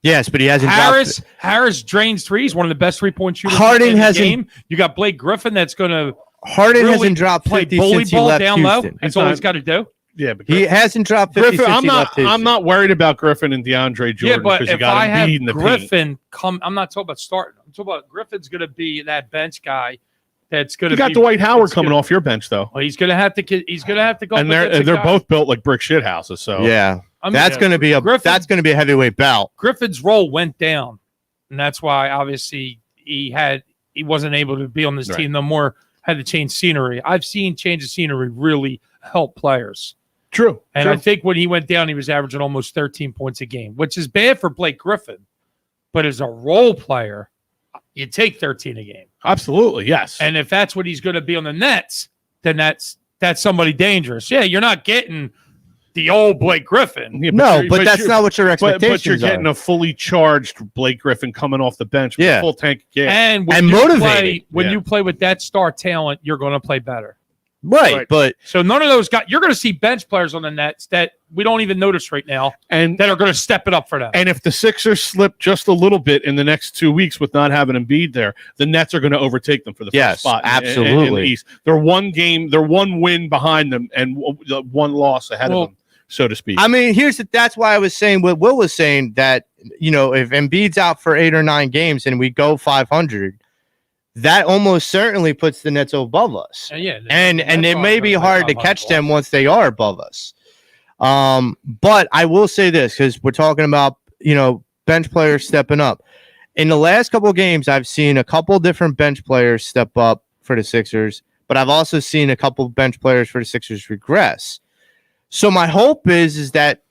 [SPEAKER 4] Yes, but he hasn't
[SPEAKER 1] Harris drains threes, one of the best 3-point shooters
[SPEAKER 4] Harden
[SPEAKER 1] in the
[SPEAKER 4] hasn't-
[SPEAKER 1] game. You got Blake Griffin that's going to
[SPEAKER 4] Harden
[SPEAKER 1] really
[SPEAKER 4] hasn't dropped
[SPEAKER 1] play
[SPEAKER 4] 50
[SPEAKER 1] bully
[SPEAKER 4] since he
[SPEAKER 1] ball
[SPEAKER 4] left
[SPEAKER 1] down low.
[SPEAKER 4] Houston.
[SPEAKER 1] That's all he's got to do.
[SPEAKER 3] Yeah, but
[SPEAKER 4] He hasn't dropped 50
[SPEAKER 3] Griffin,
[SPEAKER 4] since
[SPEAKER 3] I'm
[SPEAKER 4] he left Houston.
[SPEAKER 3] not worried about Griffin and DeAndre Jordan
[SPEAKER 1] Yeah, but
[SPEAKER 3] because you
[SPEAKER 1] if
[SPEAKER 3] got
[SPEAKER 1] I have
[SPEAKER 3] Embiid in the paint.
[SPEAKER 1] Griffin come, I'm not talking about starting. I'm talking about Griffin's going to be that bench guy that's going to.
[SPEAKER 3] You got Dwight Howard coming off your bench though,
[SPEAKER 1] Well, he's going to have to. He's going to have to go.
[SPEAKER 3] and
[SPEAKER 1] up against a
[SPEAKER 3] they're
[SPEAKER 1] guy.
[SPEAKER 3] both built like brick shit houses. So
[SPEAKER 4] Yeah.
[SPEAKER 1] I mean,
[SPEAKER 4] That's going to be a heavyweight bout.
[SPEAKER 1] Griffin's role went down, and that's why obviously he wasn't able to be on this
[SPEAKER 3] Right.
[SPEAKER 1] team no more. had to change scenery. I've seen change of scenery really help players.
[SPEAKER 3] True.
[SPEAKER 1] And I think when he went down, he was averaging almost 13 points a game, which is bad for Blake Griffin. But as a role player, you take 13 a game.
[SPEAKER 3] Absolutely, yes.
[SPEAKER 1] And if that's what he's going to be on the Nets, then that's somebody dangerous. Yeah, you're not getting the old Blake Griffin.
[SPEAKER 3] Yeah,
[SPEAKER 4] but that's not what your expectations
[SPEAKER 3] But you're getting
[SPEAKER 4] are.
[SPEAKER 3] a fully charged Blake Griffin coming off the bench with a full tank of gas.
[SPEAKER 1] And when you play with that star talent, you're going to play better.
[SPEAKER 4] Right, but
[SPEAKER 1] so none of those guys. You're going to see bench players on the Nets that we don't even notice right now,
[SPEAKER 3] and
[SPEAKER 1] that are going to step it up for them.
[SPEAKER 3] And if the Sixers slip just a little bit in the next 2 weeks with not having Embiid there, the Nets are going to overtake them for the first spot.
[SPEAKER 4] Absolutely.
[SPEAKER 3] In the East. They're one win behind them and one loss ahead of them, so to speak.
[SPEAKER 4] I mean, that's why I was saying what Will was saying, that if Embiid's out for 8 or 9 games and we go 500. That almost certainly puts the Nets above us. And it may be hard to catch them once they are above us. But I will say this, because we're talking about, bench players stepping up. In the last couple of games, I've seen a couple different bench players step up for the Sixers, but I've also seen a couple bench players for the Sixers regress. So my hope is that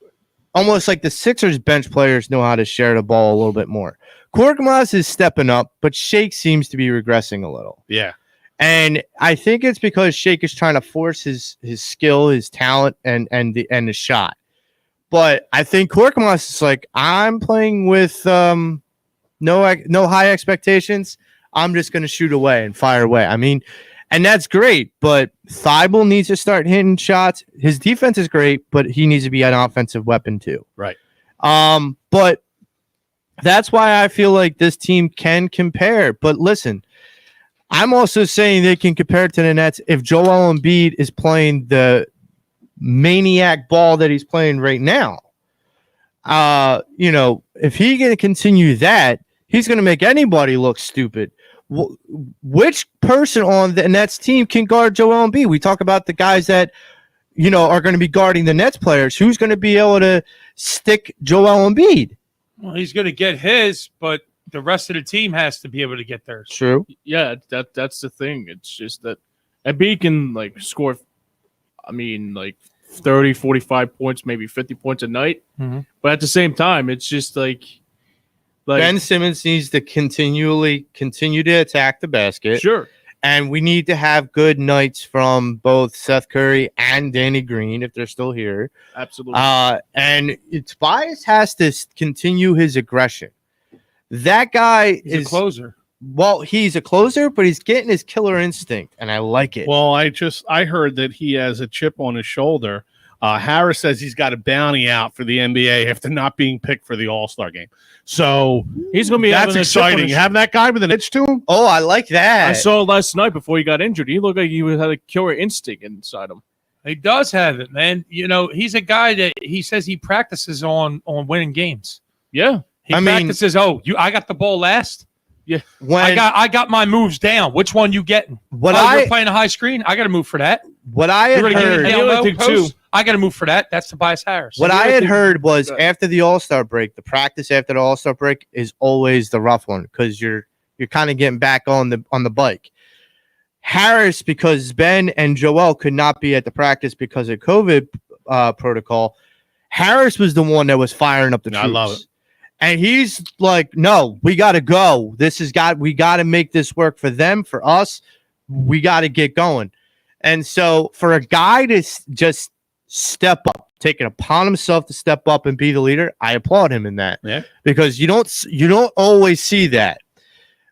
[SPEAKER 4] almost like the Sixers bench players know how to share the ball a little bit more. Korkmaz is stepping up, but Shake seems to be regressing a little.
[SPEAKER 3] Yeah.
[SPEAKER 4] And I think it's because Shake is trying to force his skill, his talent, and the shot. But I think Korkmaz is like, I'm playing with no high expectations. I'm just going to shoot away and fire away. I mean, and that's great, but Thibault needs to start hitting shots. His defense is great, but he needs to be an offensive weapon too.
[SPEAKER 3] Right.
[SPEAKER 4] But that's why I feel like this team can compare. But listen, I'm also saying they can compare to the Nets if Joel Embiid is playing the maniac ball that he's playing right now. If he's going to continue that, he's going to make anybody look stupid. Which person on the Nets team can guard Joel Embiid? We talk about the guys that are going to be guarding the Nets players. Who's going to be able to stick Joel Embiid?
[SPEAKER 1] Well, he's going to get his, but the rest of the team has to be able to get theirs.
[SPEAKER 4] True.
[SPEAKER 5] Yeah, that's the thing. It's just that Embiid can score, 30, 45 points, maybe 50 points a night.
[SPEAKER 1] Mm-hmm.
[SPEAKER 5] But at the same time, it's just like
[SPEAKER 4] Ben Simmons needs to continue to attack the basket.
[SPEAKER 5] Sure.
[SPEAKER 4] And we need to have good nights from both Seth Curry and Danny Green if they're still here.
[SPEAKER 5] Absolutely.
[SPEAKER 4] And Tobias has to continue his aggression. That guy is
[SPEAKER 1] a closer.
[SPEAKER 4] Well, he's a closer, but he's getting his killer instinct, and I like it.
[SPEAKER 3] Well, I heard that he has a chip on his shoulder. Harris says he's got a bounty out for the NBA after not being picked for the All-Star game. So
[SPEAKER 5] he's going to be
[SPEAKER 3] that's exciting. You have that guy with an itch to him?
[SPEAKER 4] Oh, I like that.
[SPEAKER 5] I saw last night before he got injured. He looked like he had a killer instinct inside him.
[SPEAKER 1] He does have it, man. He's a guy that he says he practices on winning games.
[SPEAKER 5] Yeah.
[SPEAKER 1] He practices, I got the ball last.
[SPEAKER 5] Yeah.
[SPEAKER 1] I got my moves down. Which one you getting? You're playing a high screen? I got to move for that.
[SPEAKER 4] What I had heard,
[SPEAKER 1] I got to move for that. That's Tobias Harris.
[SPEAKER 4] What I had heard was after the All-Star break, the practice after the All-Star break is always the rough one because you're kind of getting back on the bike. Harris, because Ben and Joel could not be at the practice because of COVID protocol, Harris was the one that was firing up the troops.
[SPEAKER 3] I love it.
[SPEAKER 4] And he's like, no, we got to go. We got to make this work for them, for us. We got to get going. And so for a guy to just step up, take it upon himself to step up and be the leader, I applaud him in that.
[SPEAKER 3] Yeah.
[SPEAKER 4] Because you don't always see that.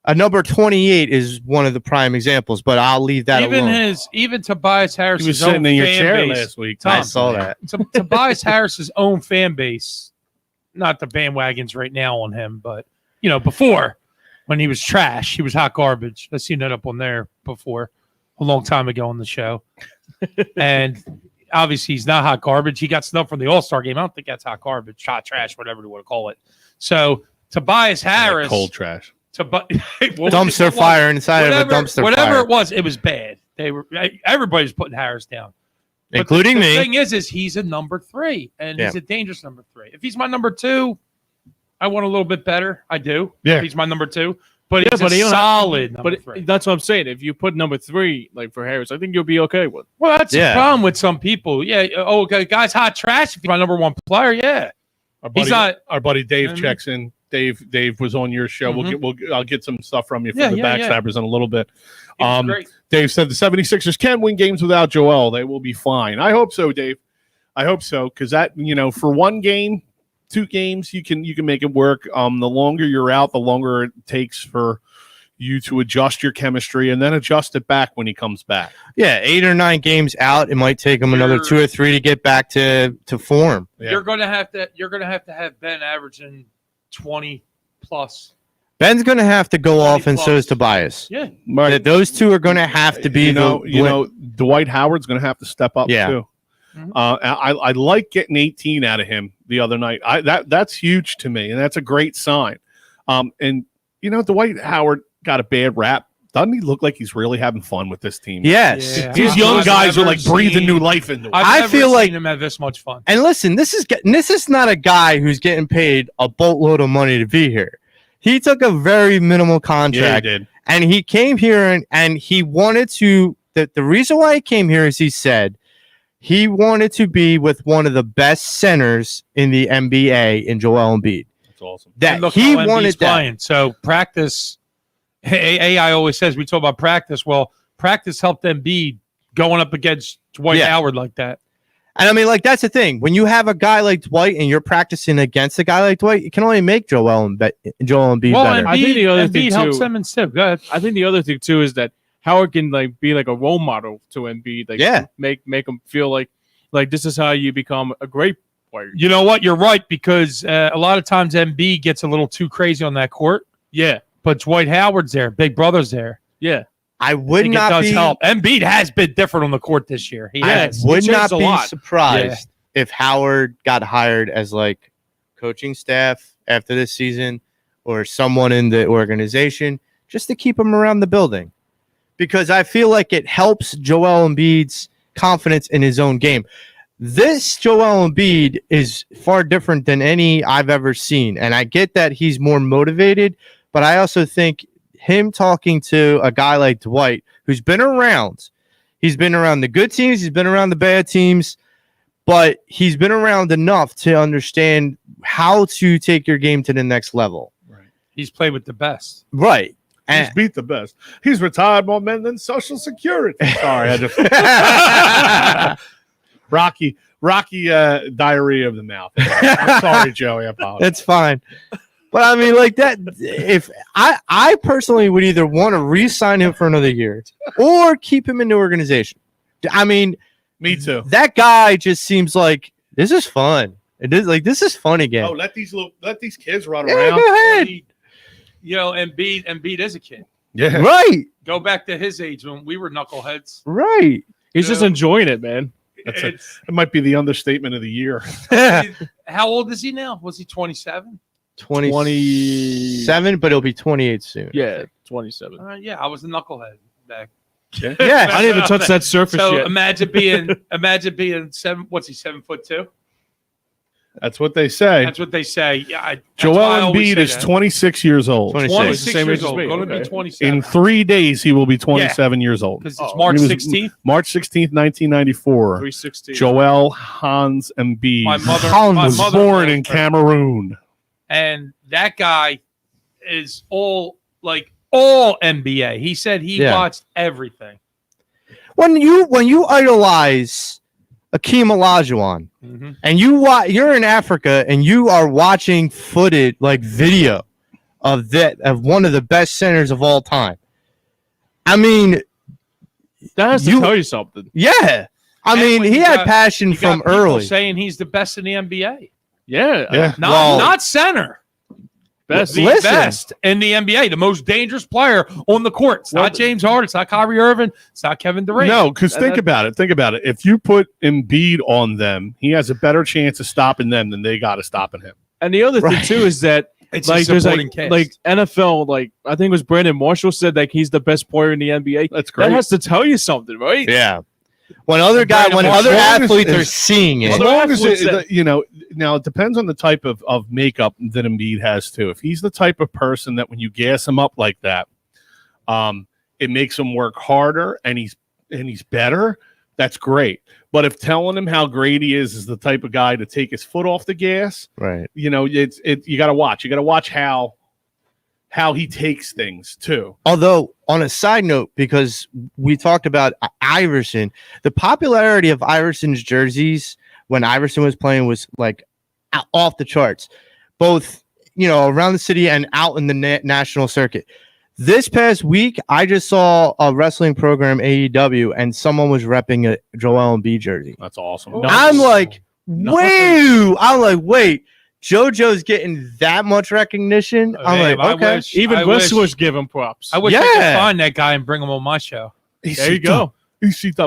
[SPEAKER 4] A number 28 is one of the prime examples, but I'll leave that alone.
[SPEAKER 1] Even Tobias Harris.
[SPEAKER 3] He was sitting in your chair last week.
[SPEAKER 4] I saw that.
[SPEAKER 1] Tobias Harris's own fan base, not the bandwagons right now on him, but before when he was trash, he was hot garbage. I've seen that up on there before, a long time ago on the show. And obviously he's not hot garbage. He got snubbed from the All-Star game. I don't think that's hot garbage, hot trash, whatever you want to call it. So Tobias Harris,
[SPEAKER 3] cold trash.
[SPEAKER 4] Dumpster fire inside of a dumpster fire.
[SPEAKER 1] Whatever it was bad. Everybody's putting Harris down.
[SPEAKER 4] Including me.
[SPEAKER 1] The thing is he's a number 3, and he's a dangerous number 3. If he's my number 2, I want a little bit better. I do.
[SPEAKER 3] Yeah.
[SPEAKER 1] If he's my number 2. But he's a solid number 3.
[SPEAKER 5] But that's what I'm saying. If you put number 3 like for Harris, I think you'll be okay with.
[SPEAKER 1] Well, that's the problem with some people. Yeah. Oh, okay, guy's hot trash. If you're my number 1 player, yeah.
[SPEAKER 3] Our buddy Dave checks in. Dave was on your show. I'll get some stuff from you from the Backstabbers in a little bit. Dave said the 76ers can win games without Joel. They will be fine. I hope so, Dave. I hope so, because that, for 1 game, 2 games, you can make it work. The longer you're out, the longer it takes for you to adjust your chemistry and then adjust it back when he comes back.
[SPEAKER 4] Yeah, 8 or 9 games out, it might take him another 2 or 3 to get back to form.
[SPEAKER 1] Yeah. You're gonna have to have Ben averaging 20 plus.
[SPEAKER 4] Ben's going to have to go off, and so is Tobias.
[SPEAKER 1] Yeah,
[SPEAKER 4] right. Those 2 are going to have to be.
[SPEAKER 3] Dwight Howard's going to have to step up too. Mm-hmm. I like getting 18 out of him the other night. That's huge to me, and that's a great sign. And Dwight Howard got a bad rap. Doesn't he look like he's really having fun with this team?
[SPEAKER 4] Yes.
[SPEAKER 3] Yeah. These young guys are like breathing new life into it.
[SPEAKER 1] I feel like him have this much fun.
[SPEAKER 4] And listen, this is not a guy who's getting paid a boatload of money to be here. He took a very minimal contract.
[SPEAKER 3] Yeah, he did.
[SPEAKER 4] And he came here and he wanted to. The reason why he came here is he said he wanted to be with one of the best centers in the NBA in Joel Embiid.
[SPEAKER 3] That's awesome.
[SPEAKER 4] That he wanted that.
[SPEAKER 1] Playing. So practice. AI always says we talk about practice. Well, practice helped Embiid going up against Dwight Howard like that.
[SPEAKER 4] And I mean, like, that's the thing. When you have a guy like Dwight and you're practicing against a guy like Dwight, it can only make Joel Embiid better.
[SPEAKER 5] I think the other thing too,
[SPEAKER 1] helps them instead. Go ahead.
[SPEAKER 5] I think the other thing too is that Howard can be like a role model to Embiid. Make him feel like this is how you become a great player.
[SPEAKER 1] You know what? You're right, because a lot of times Embiid gets a little too crazy on that court.
[SPEAKER 5] Yeah.
[SPEAKER 1] But Dwight Howard's there. Big brother's there.
[SPEAKER 5] Yeah.
[SPEAKER 4] I would not
[SPEAKER 1] it does help. Embiid has been different on the court this year.
[SPEAKER 4] I would not be surprised if Howard got hired as coaching staff after this season or someone in the organization just to keep him around the building. Because I feel like it helps Joel Embiid's confidence in his own game. This Joel Embiid is far different than any I've ever seen. And I get that he's more motivated, but I also think him talking to a guy like Dwight, who's been around, he's been around the good teams, he's been around the bad teams, but he's been around enough to understand how to take your game to the next level.
[SPEAKER 1] Right. He's played with the best.
[SPEAKER 4] Right.
[SPEAKER 3] He's beat the best. He's retired more men than Social Security. Sorry, I just Rocky diarrhea of the mouth. I'm sorry, Joey. I apologize.
[SPEAKER 4] It's fine. But I mean, that, if I personally would either want to re-sign him for another year or keep him in the organization. I mean,
[SPEAKER 3] me too.
[SPEAKER 4] That guy just seems like this is fun. It is this is fun again.
[SPEAKER 3] Oh, let these kids run around.
[SPEAKER 4] Go ahead.
[SPEAKER 1] Embiid is a kid.
[SPEAKER 3] Yeah,
[SPEAKER 4] right.
[SPEAKER 1] Go back to his age when we were knuckleheads.
[SPEAKER 4] Right.
[SPEAKER 5] He's just enjoying it, man.
[SPEAKER 3] It might be the understatement of the year.
[SPEAKER 1] How old is he now? Was he 27?
[SPEAKER 4] 27, but he'll be 28 soon.
[SPEAKER 5] Yeah, 27.
[SPEAKER 1] I was a knucklehead back.
[SPEAKER 3] Yeah,
[SPEAKER 5] I didn't even touch that surface yet.
[SPEAKER 1] Imagine being 7. What's he? 7'2"?
[SPEAKER 3] That's what they say.
[SPEAKER 1] Yeah,
[SPEAKER 3] Joel Embiid is 26 years old.
[SPEAKER 1] 26 years old. Going to be 27.
[SPEAKER 3] In 3 days, he will be 27 years old.
[SPEAKER 1] Because it's March 16th.
[SPEAKER 3] March 16th, 1994.
[SPEAKER 5] 316.
[SPEAKER 3] Joel Hans Embiid.
[SPEAKER 1] My mother
[SPEAKER 3] was born in Cameroon.
[SPEAKER 1] And that guy is all NBA. He said he watched everything.
[SPEAKER 4] When you idolize Akeem Olajuwon, and you're in Africa and you are watching footage video of one of the best centers of all time. I mean,
[SPEAKER 5] that has to tell you something.
[SPEAKER 4] Yeah, I mean, he had passion from early.
[SPEAKER 1] Saying he's the best in the NBA.
[SPEAKER 5] Yeah.
[SPEAKER 1] Not center.
[SPEAKER 5] Best.
[SPEAKER 1] The best in the NBA, the most dangerous player on the court. It's not James Harden. It's not Kyrie Irving. It's not Kevin Durant.
[SPEAKER 3] No, because think about it. If you put Embiid on them, he has a better chance of stopping them than they got of stopping him.
[SPEAKER 5] And the other thing too is that
[SPEAKER 1] it's
[SPEAKER 5] there's NFL. I think it was Brandon Marshall said he's the best player in the NBA.
[SPEAKER 3] That's great.
[SPEAKER 5] That has to tell you something, right?
[SPEAKER 4] Yeah. When other athletes are seeing it,
[SPEAKER 3] as long as now it depends on the type of makeup that Embiid has too. If he's the type of person that when you gas him up like that, it makes him work harder and he's better, that's great. But if telling him how great he is the type of guy to take his foot off the gas,
[SPEAKER 4] right?
[SPEAKER 3] You know, you got to watch. You got to watch how he takes things too.
[SPEAKER 4] Although, on a side note, because we talked about Iverson, the popularity of Iverson's jerseys when Iverson was playing was like off the charts, both, you know, around the city and out in the national circuit. This past week, I just saw a wrestling program, AEW, and someone was repping a Joel Embiid jersey.
[SPEAKER 3] That's awesome.
[SPEAKER 4] I'm like, wait, JoJo's getting that much recognition. I'm like, okay.
[SPEAKER 5] Even wrestlers give him props.
[SPEAKER 1] I wish I could find that guy and bring him on my show.
[SPEAKER 5] There you go.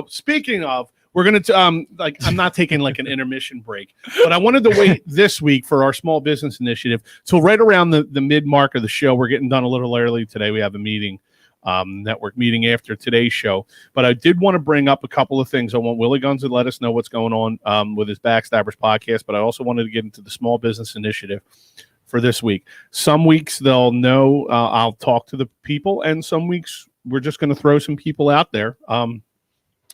[SPEAKER 3] Speaking of, we're gonna I'm not taking like an intermission break, but I wanted to wait this week for our small business initiative till right around the mid mark of the show. We're getting done a little early today. We have a meeting, network meeting after today's show. But I did want to bring up a couple of things. I want Willie Guns to let us know what's going on with his Backstabbers podcast, but I also wanted to get into the small business initiative for this week. Some weeks they'll know I'll talk to the people, and some weeks we're just going to throw some people out there.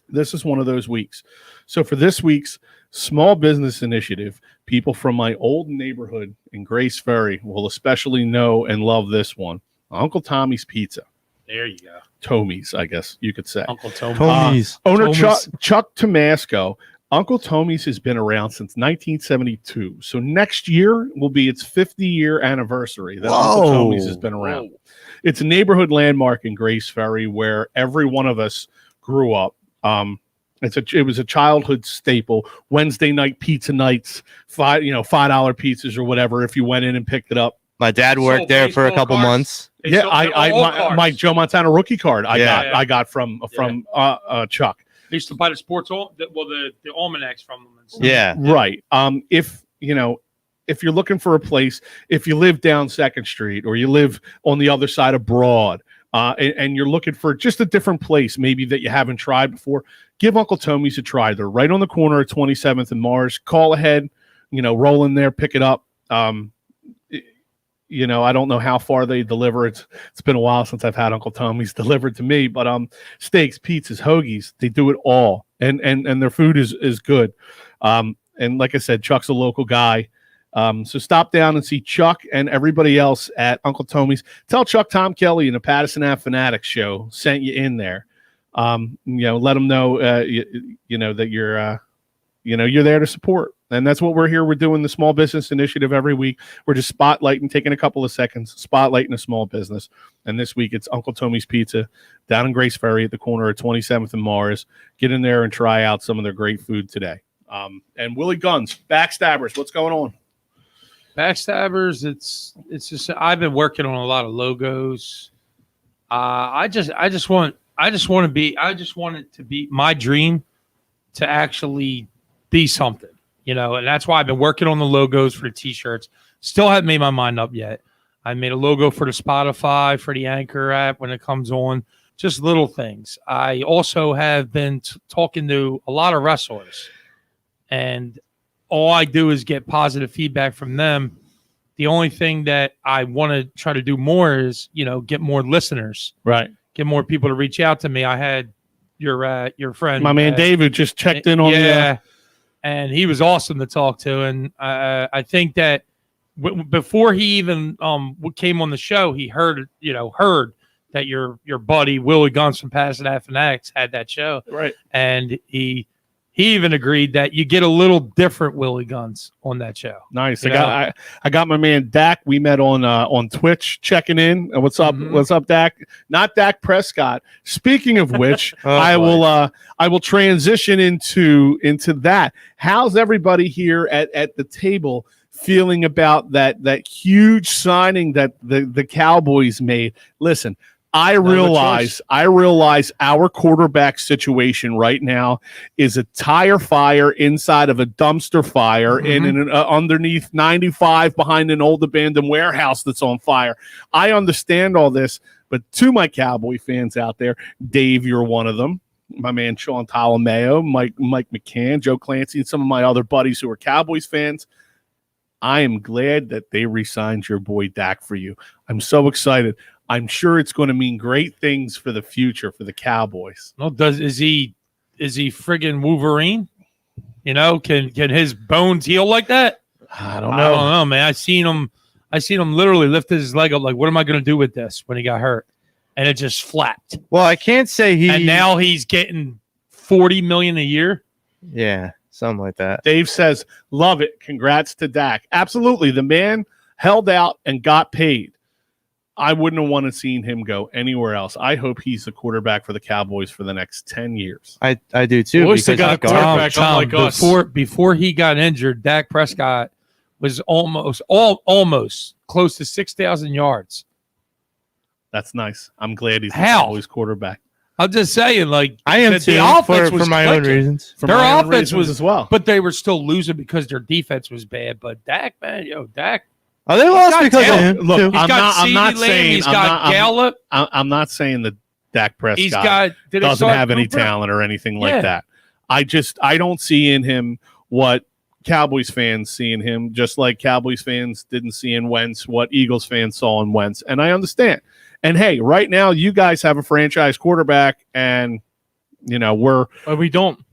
[SPEAKER 3] This is one of those weeks. So for this week's small business initiative, people from my old neighborhood in Grace Ferry will especially know and love this one. Uncle Tommy's Pizza.
[SPEAKER 1] There you go.
[SPEAKER 3] Tommy's, I guess you could say.
[SPEAKER 1] Uncle Tommy's.
[SPEAKER 3] Owner
[SPEAKER 1] Tommy's.
[SPEAKER 3] Chuck Tomasco. Uncle Tommy's has been around since 1972. So next year will be its 50-year anniversary that Uncle Tommy's has been around. Whoa. It's a neighborhood landmark in Grace Ferry where every one of us grew up. It was a childhood staple. Wednesday night pizza nights, $5 pizzas or whatever. If you went in and picked it up,
[SPEAKER 4] my dad worked there for a couple months.
[SPEAKER 3] Yeah, my Joe Montana rookie card I got from Chuck.
[SPEAKER 1] They used to buy the the almanacs from them. And stuff.
[SPEAKER 4] Yeah,
[SPEAKER 3] right. If you're looking for a place, if you live down 2nd Street or you live on the other side of Broad. And you're looking for just a different place, maybe that you haven't tried before, give Uncle Tommy's a try. They're right on the corner of 27th and Mars. Call ahead, roll in there, pick it up. I don't know how far they deliver. It's been a while since I've had Uncle Tommy's delivered to me, but steaks, pizzas, hoagies, they do it all, and their food is good. And like I said, Chuck's a local guy. So stop down and see Chuck and everybody else at Uncle Tommy's. Tell Chuck Tom Kelly and the Pattison Ave Phanatics Show sent you in there. Let them know, that you're there to support. And that's what we're here. We're doing the small business initiative every week. We're just spotlighting, taking a couple of seconds, spotlighting a small business. And this week it's Uncle Tommy's Pizza down in Grace Ferry at the corner of 27th and Mars. Get in there and try out some of their great food today. And Willie Guns, Backstabbers, what's going on?
[SPEAKER 1] Backstabbers, it's just I've been working on a lot of logos. I just want it to be my dream to actually be something, and that's why I've been working on the logos for the t-shirts. Still haven't made my mind up yet. I made a logo for the Spotify, for the Anchor app when it comes on, just little things. I also have been talking to a lot of wrestlers, and all I do is get positive feedback from them. The only thing that I want to try to do more is, get more listeners.
[SPEAKER 3] Right.
[SPEAKER 1] Get more people to reach out to me. I had your friend.
[SPEAKER 3] My man David just checked in on
[SPEAKER 1] me. And he was awesome to talk to. And I think that before he even came on the show, he heard that your buddy Willie Guns from Pattison Ave Phanatics had that show.
[SPEAKER 3] Right.
[SPEAKER 1] And he even agreed that you get a little different Willie Guns on that show.
[SPEAKER 3] Nice. I got my man Dak. We met on Twitch checking in. What's up? Mm-hmm. What's up, Dak? Not Dak Prescott. Speaking of which, I will transition into that. How's everybody here at the table feeling about that huge signing that the Cowboys made? Listen, I realize our quarterback situation right now is a tire fire inside of a dumpster fire in an underneath 95 behind an old abandoned warehouse that's on fire. I understand all this, but to my Cowboy fans out there, Dave, you're one of them. My man Sean Tolomeo, Mike McCann, Joe Clancy, and some of my other buddies who are Cowboys fans. I am glad that they re-signed your boy Dak for you. I'm so excited. I'm sure it's going to mean great things for the future for the Cowboys.
[SPEAKER 1] Well, is he friggin' Wolverine? You know, can his bones heal like that?
[SPEAKER 3] I don't know.
[SPEAKER 1] I don't know, man. I seen him literally lift his leg up. Like, what am I going to do with this when he got hurt? And it just flapped.
[SPEAKER 4] Well, I can't say he.
[SPEAKER 1] And now he's getting $40 million a year.
[SPEAKER 4] Yeah, something like that.
[SPEAKER 3] Dave says, love it. Congrats to Dak. Absolutely. The man held out and got paid. I wouldn't have wanted to seen him go anywhere else. I hope he's the quarterback for the Cowboys for the next 10 years.
[SPEAKER 4] I do too.
[SPEAKER 5] At least they got a quarterback
[SPEAKER 1] Tom,
[SPEAKER 5] unlike us.
[SPEAKER 1] before he got injured, Dak Prescott was almost close to 6,000 yards.
[SPEAKER 3] That's nice. I'm glad he's the
[SPEAKER 1] How?
[SPEAKER 3] Cowboys quarterback.
[SPEAKER 1] I'm just saying, like,
[SPEAKER 4] I am too,
[SPEAKER 1] offense
[SPEAKER 4] for
[SPEAKER 1] was
[SPEAKER 4] my own
[SPEAKER 1] clicking.
[SPEAKER 4] reasons.
[SPEAKER 3] For
[SPEAKER 1] Their
[SPEAKER 3] my own
[SPEAKER 1] offense
[SPEAKER 3] reasons
[SPEAKER 1] was
[SPEAKER 3] as well.
[SPEAKER 1] but they were still losing because their defense was bad. But Dak, man, Dak.
[SPEAKER 4] Oh, they lost
[SPEAKER 1] got
[SPEAKER 4] because of
[SPEAKER 1] talent.
[SPEAKER 4] him.
[SPEAKER 3] Look,
[SPEAKER 4] too.
[SPEAKER 1] He's got
[SPEAKER 3] I'm not
[SPEAKER 1] CeeDee Lamb,
[SPEAKER 3] saying
[SPEAKER 1] he's got Gallup.
[SPEAKER 3] I'm not saying that Dak Prescott doesn't have any talent or anything like that. I don't see in him what Cowboys fans see in him, just like Cowboys fans didn't see in Wentz what Eagles fans saw in Wentz. And I understand. And hey, right now you guys have a franchise quarterback, and you know we're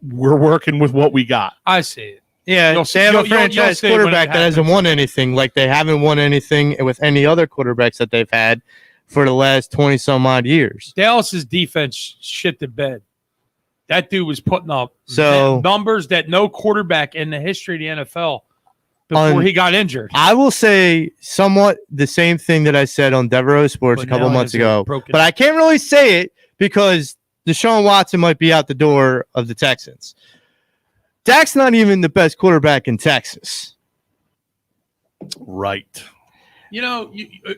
[SPEAKER 3] working with what we got.
[SPEAKER 1] I see it.
[SPEAKER 4] Yeah,
[SPEAKER 1] You'll
[SPEAKER 4] they have a franchise quarterback that hasn't won anything. Like they haven't won anything with any other quarterbacks that they've had for the last 20-some-odd years.
[SPEAKER 1] Dallas's defense shit the bed. That dude was putting up numbers that no quarterback in the history of the NFL before he got injured.
[SPEAKER 4] I will say somewhat the same thing that I said on Devereaux Sports a couple months ago, but I can't really say it because Deshaun Watson might be out the door of the Texans. Dak's not even the best quarterback in Texas.
[SPEAKER 3] Right.
[SPEAKER 1] You know,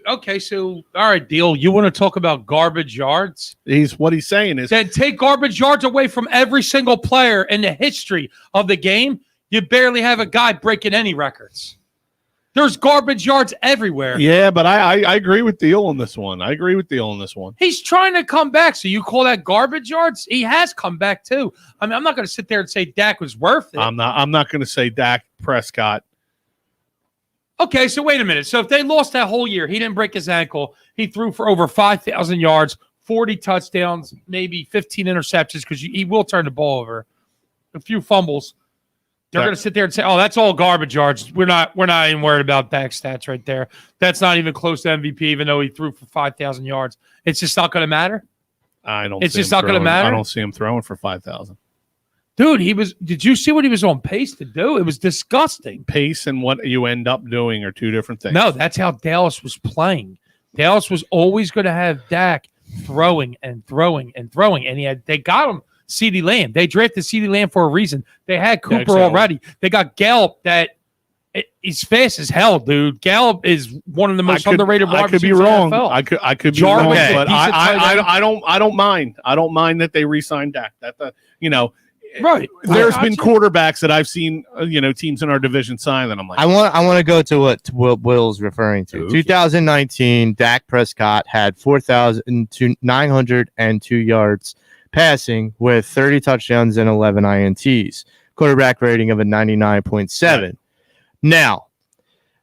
[SPEAKER 1] okay, so all right, deal. You want to talk about garbage yards?
[SPEAKER 3] What he's saying is
[SPEAKER 1] then take garbage yards away from every single player in the history of the game. You barely have a guy breaking any records. There's garbage yards everywhere.
[SPEAKER 3] Yeah, but I agree with Deal on this one.
[SPEAKER 1] He's trying to come back. So you call that garbage yards? He has come back too. I mean, I'm not going to sit there and say Dak was worth it.
[SPEAKER 3] I'm not going to say Dak Prescott.
[SPEAKER 1] Okay, so wait a minute. So if they lost that whole year, he didn't break his ankle. He threw for over 5,000 yards, 40 touchdowns, maybe 15 interceptions because he will turn the ball over, a few fumbles. They're going to sit there and say, "Oh, that's all garbage yards. We're not even worried about Dak's stats right there. That's not even close to MVP, even though he threw for 5,000 yards. It's just not going to matter." It's just not going to matter.
[SPEAKER 3] I don't see him throwing for 5,000.
[SPEAKER 1] Dude, Did you see what he was on pace to do? It was disgusting.
[SPEAKER 3] Pace and what you end up doing are two different things.
[SPEAKER 1] No, that's how Dallas was playing. Dallas was always going to have Dak throwing and throwing and throwing, and they got him. CeeDee Lamb. They drafted CeeDee Lamb for a reason. They had Cooper already. They got Gallup that he's fast as hell, dude. Gallup is one of the most underrated wide receivers.
[SPEAKER 3] I could be wrong. I could be wrong, but I don't mind. I don't mind that they re-signed Dak.
[SPEAKER 1] Right.
[SPEAKER 3] There's been quarterbacks that I've seen, teams in our division sign that I'm like,
[SPEAKER 4] I want to go to what Will's referring to. Okay. 2019, Dak Prescott had 4,902 yards passing with 30 touchdowns and 11 INTs. Quarterback rating of a 99.7. Right. Now,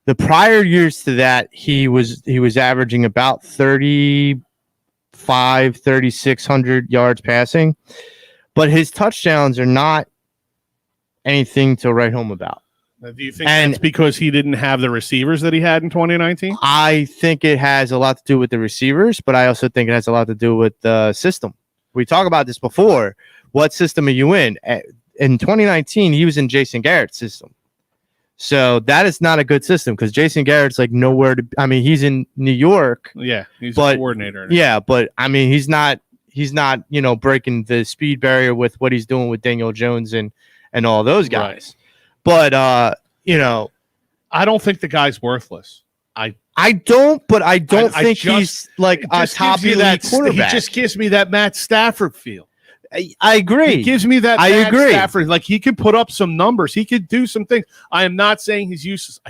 [SPEAKER 4] the prior years to that, he was averaging about 3,600 yards passing. But his touchdowns are not anything to write home about.
[SPEAKER 3] Do you think that's because he didn't have the receivers that he had in 2019?
[SPEAKER 4] I think it has a lot to do with the receivers, but I also think it has a lot to do with the system. We talked about this before. What system are you in? In 2019, he was in Jason Garrett's system. So that is not a good system because Jason Garrett's like nowhere to – I mean, he's in New York.
[SPEAKER 3] Yeah, he's a coordinator.
[SPEAKER 4] Yeah, but, I mean, he's not, breaking the speed barrier with what he's doing with Daniel Jones and all those guys. Right. But, I
[SPEAKER 3] don't think the guy's worthless. I
[SPEAKER 4] don't think he's like a top elite quarterback.
[SPEAKER 3] He just gives me that Matt Stafford feel.
[SPEAKER 4] I agree.
[SPEAKER 3] He gives me that
[SPEAKER 4] Matt
[SPEAKER 3] Stafford. Like he could put up some numbers. He could do some things. I am not saying he's useless.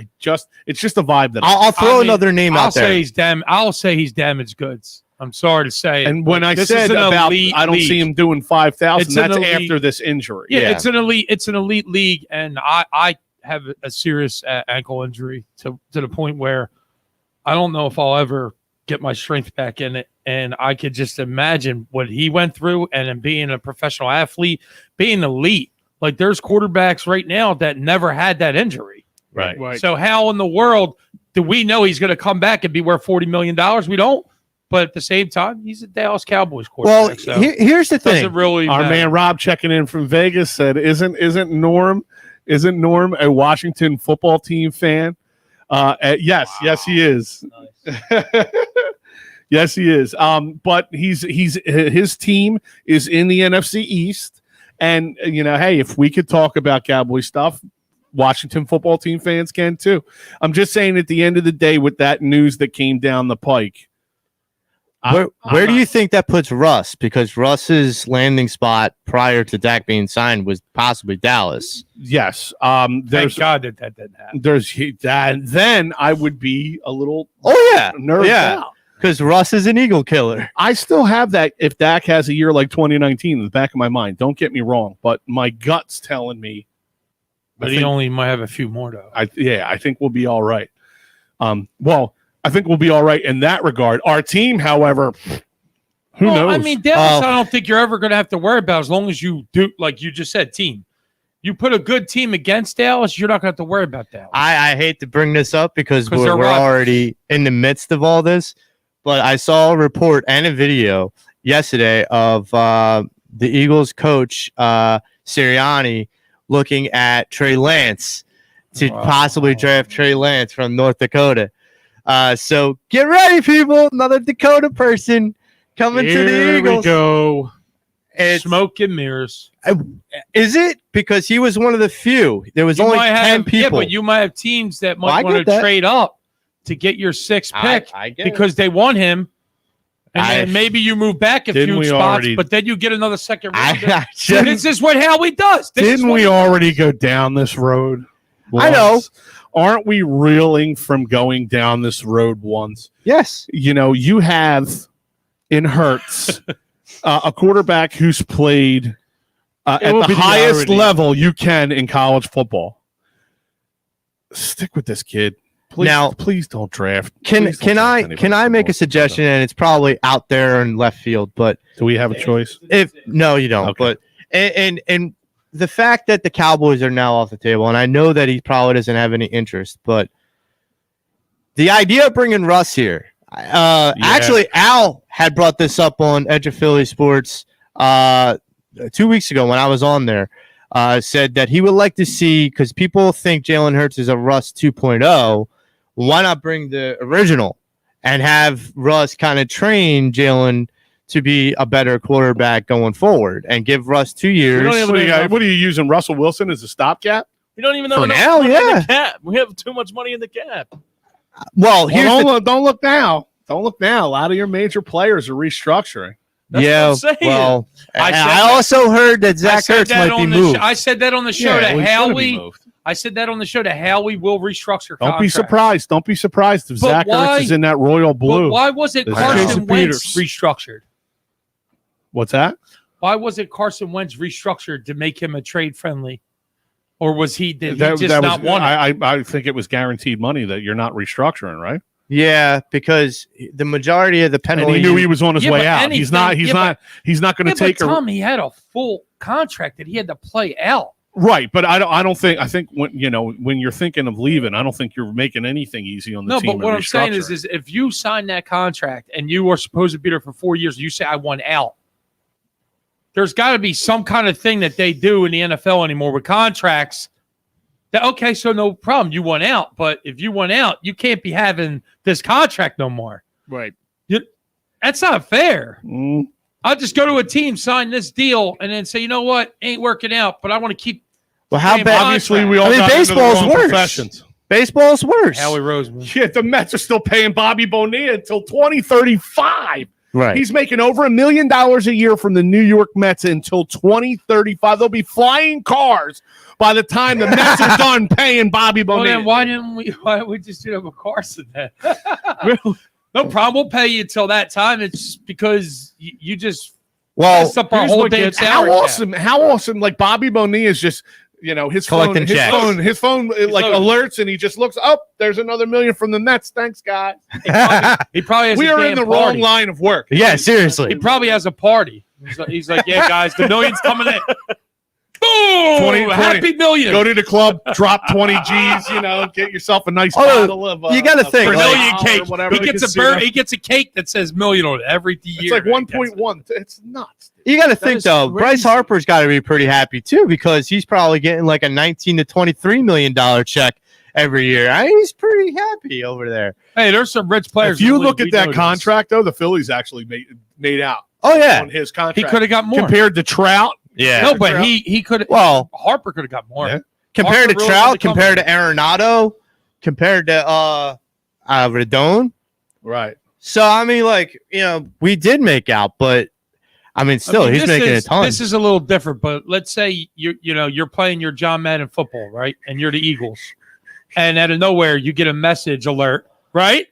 [SPEAKER 3] It's just a vibe that
[SPEAKER 4] I'll throw another name out there.
[SPEAKER 1] I'll say he's damaged goods. I'm sorry to say.
[SPEAKER 3] And when I said about I don't see him doing 5,000, that's after this injury.
[SPEAKER 1] Yeah, it's an elite league, and I have a serious ankle injury to the point where I don't know if I'll ever get my strength back in it. And I could just imagine what he went through, and then being a professional athlete, being elite. Like, there's quarterbacks right now that never had that injury.
[SPEAKER 3] Right.
[SPEAKER 1] So how in the world do we know he's going to come back and be worth $40 million? We don't. But at the same time, he's a Dallas Cowboys quarterback.
[SPEAKER 4] Well, here's the thing.
[SPEAKER 1] Really
[SPEAKER 3] Our man Rob checking in from Vegas said, "Isn't Norm a Washington football team fan?" Yes, he is.
[SPEAKER 1] Nice.
[SPEAKER 3] Yes, he is. But his team is in the NFC East, and hey, if we could talk about Cowboy stuff, Washington football team fans can too. I'm just saying, at the end of the day, with that news that came down the pike.
[SPEAKER 4] Where do you think that puts Russ? Because Russ's landing spot prior to Dak being signed was possibly Dallas.
[SPEAKER 3] Yes.
[SPEAKER 1] Thank God that didn't happen.
[SPEAKER 3] Then I would be a little
[SPEAKER 4] nervous out. Because Russ is an eagle killer.
[SPEAKER 3] I still have that if Dak has a year like 2019 in the back of my mind. Don't get me wrong, but my gut's telling me.
[SPEAKER 1] But he only might have a few more, though.
[SPEAKER 3] I think we'll be all right. I think we'll be all right in that regard. Our team, however, who knows?
[SPEAKER 1] I mean, Dallas, I don't think you're ever going to have to worry about, as long as you do, like you just said, team. You put a good team against Dallas, you're not going to have to worry about Dallas.
[SPEAKER 4] I hate to bring this up because we're already in the midst of all this, but I saw a report and a video yesterday of the Eagles coach, Sirianni, looking at Trey Lance to possibly draft Trey Lance from North Dakota. So get ready, people. Another Dakota person coming to the Eagles.
[SPEAKER 1] Here we go.
[SPEAKER 4] It's
[SPEAKER 1] smoke and mirrors.
[SPEAKER 4] Is it? Because he was one of the few. There was only 10 people.
[SPEAKER 1] Yeah, but you might have teams that might want to trade up to get your sixth pick because they want him. And then maybe you move back a few spots, but then you get another second round. This is what Howie does.
[SPEAKER 3] Didn't we already go down this road?
[SPEAKER 4] I know.
[SPEAKER 3] Aren't we reeling from going down this road once?
[SPEAKER 4] Yes.
[SPEAKER 3] You have in Hurts a quarterback who's played at the highest level you can in college football. Stick with this kid. Please don't draft.
[SPEAKER 4] Can I make a suggestion? And it's probably out there in left field, but
[SPEAKER 3] do we have a choice?
[SPEAKER 4] No, you don't. Okay. But and the fact that the Cowboys are now off the table, and I know that he probably doesn't have any interest, but the idea of bringing Russ here, actually, Al had brought this up on Edge of Philly Sports 2 weeks ago when I was on there, said that he would like to see, because people think Jalen Hurts is a Russ 2.0, why not bring the original and have Russ kind of train Jalen to be a better quarterback going forward and give Russ 2 years.
[SPEAKER 3] What are you using, Russell Wilson as a stopgap?
[SPEAKER 5] We don't even know
[SPEAKER 4] now,
[SPEAKER 5] in the cap. We have too much money in the cap.
[SPEAKER 3] Well, don't look now. Don't look now. A lot of your major players are restructuring.
[SPEAKER 5] That's
[SPEAKER 4] well, I also heard that Zach Ertz might be moved.
[SPEAKER 1] I said that on the show that Howie. I said that on the show that Howie will restructure.
[SPEAKER 3] Don't be surprised. Don't be surprised if Zach Ertz is in that royal blue.
[SPEAKER 1] But why was it Carson Wentz restructured?
[SPEAKER 3] What's that?
[SPEAKER 1] Why was it Carson Wentz restructured to make him a trade friendly, or was he? Did he just not want it?
[SPEAKER 3] I think it was guaranteed money that you're not restructuring, right?
[SPEAKER 4] Yeah, because the majority of the penalty.
[SPEAKER 3] And he knew he was on his way out. He's not going to take.
[SPEAKER 1] Tom, he had a full contract that he had to play out.
[SPEAKER 3] Right, but I think when you're thinking of leaving, I don't think you're making anything easy on the team.
[SPEAKER 1] No, but what I'm saying is if you sign that contract and you are supposed to be there for 4 years, you say I want out. There's got to be some kind of thing that they do in the NFL anymore with contracts. Okay, so no problem. You want out, but if you want out, you can't be having this contract no more.
[SPEAKER 5] Right.
[SPEAKER 1] That's not fair. I'll just go to a team, sign this deal, and then say, you know what, ain't working out, but I want to keep.
[SPEAKER 4] Well, how bad?
[SPEAKER 3] Obviously, we all.
[SPEAKER 4] Baseball's worse. Baseball's worse.
[SPEAKER 1] Howie Roseman.
[SPEAKER 3] Yeah, the Mets are still paying Bobby Bonilla until 2035.
[SPEAKER 4] Right.
[SPEAKER 3] He's making over $1 million a year from the New York Mets until 2035. They'll be flying cars by the time the Mets are done paying Bobby Bonilla.
[SPEAKER 1] Well, then why didn't we just do that with Carson then? No problem. We'll pay you until that time. It's because you just messed up our whole damn salary.
[SPEAKER 3] How awesome! Like Bobby Bonilla is just his
[SPEAKER 4] Collecting checks.
[SPEAKER 3] his phone like alerts, and he just looks up. There's another million from the Mets. Thanks, guys.
[SPEAKER 1] He probably has
[SPEAKER 3] We
[SPEAKER 1] a
[SPEAKER 3] are in
[SPEAKER 1] damn
[SPEAKER 3] the wrong
[SPEAKER 1] party.
[SPEAKER 3] line of work.
[SPEAKER 4] Yeah,
[SPEAKER 1] He
[SPEAKER 4] seriously.
[SPEAKER 1] probably has a party. He's like, yeah, guys, the million's coming in. Boom!
[SPEAKER 3] 20.
[SPEAKER 1] Happy million.
[SPEAKER 3] Go to the club, drop 20 G's. Get yourself a nice bottle of.
[SPEAKER 4] You got to think,
[SPEAKER 1] Brazilian
[SPEAKER 3] like,
[SPEAKER 1] cake.
[SPEAKER 3] or whatever.
[SPEAKER 1] He gets a gets a cake that says million on it every year.
[SPEAKER 3] It's like 1.1. It's nuts.
[SPEAKER 4] You got to think
[SPEAKER 5] is
[SPEAKER 4] though.
[SPEAKER 5] crazy.
[SPEAKER 4] Bryce Harper's got to be pretty happy too, because he's probably getting like a $19 to $23 million check every year. He's pretty happy over there.
[SPEAKER 1] Hey, there's some rich players.
[SPEAKER 3] If you
[SPEAKER 1] in the
[SPEAKER 3] look
[SPEAKER 1] league.
[SPEAKER 3] at
[SPEAKER 1] We
[SPEAKER 3] that
[SPEAKER 1] know this.
[SPEAKER 3] contract, though, the Phillies actually made out.
[SPEAKER 4] Oh yeah,
[SPEAKER 3] On his
[SPEAKER 1] He
[SPEAKER 3] contract.
[SPEAKER 1] could have got more.
[SPEAKER 3] Compared to Trout.
[SPEAKER 4] yeah.
[SPEAKER 1] No, but he could.
[SPEAKER 4] Well,
[SPEAKER 1] Harper could have got more.
[SPEAKER 3] Yeah.
[SPEAKER 4] compared to
[SPEAKER 1] Harper really
[SPEAKER 4] Trout,
[SPEAKER 1] wanted to come
[SPEAKER 4] compared
[SPEAKER 1] in.
[SPEAKER 4] to Arenado, compared to Rodon.
[SPEAKER 3] Right.
[SPEAKER 4] So I mean, we did make out, but I mean, still, he's
[SPEAKER 1] this
[SPEAKER 4] making
[SPEAKER 1] is,
[SPEAKER 4] a ton.
[SPEAKER 1] This is a little different, but let's say you're playing your John Madden football, right? And you're the Eagles, and out of nowhere you get a message alert, right?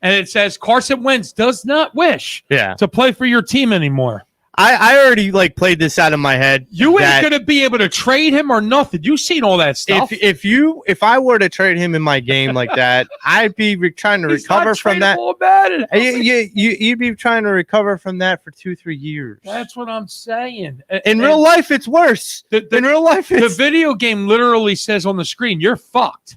[SPEAKER 1] And it says Carson Wentz does not wish
[SPEAKER 4] yeah,
[SPEAKER 1] to play for your team anymore.
[SPEAKER 4] I already played this out of my head.
[SPEAKER 1] You ain't
[SPEAKER 4] that
[SPEAKER 1] gonna be able to trade him or nothing. You've seen all that stuff.
[SPEAKER 4] if I were to trade him in my game like that, I'd be trying to
[SPEAKER 1] He's
[SPEAKER 4] recover
[SPEAKER 1] not
[SPEAKER 4] from that.
[SPEAKER 1] tradable about it.
[SPEAKER 4] You'd be trying to recover from that for 2-3 years.
[SPEAKER 1] That's what I'm saying.
[SPEAKER 4] In real life, it's worse.
[SPEAKER 1] the
[SPEAKER 4] In real life,
[SPEAKER 1] the
[SPEAKER 4] it's
[SPEAKER 1] video game literally says on the screen, "You're fucked."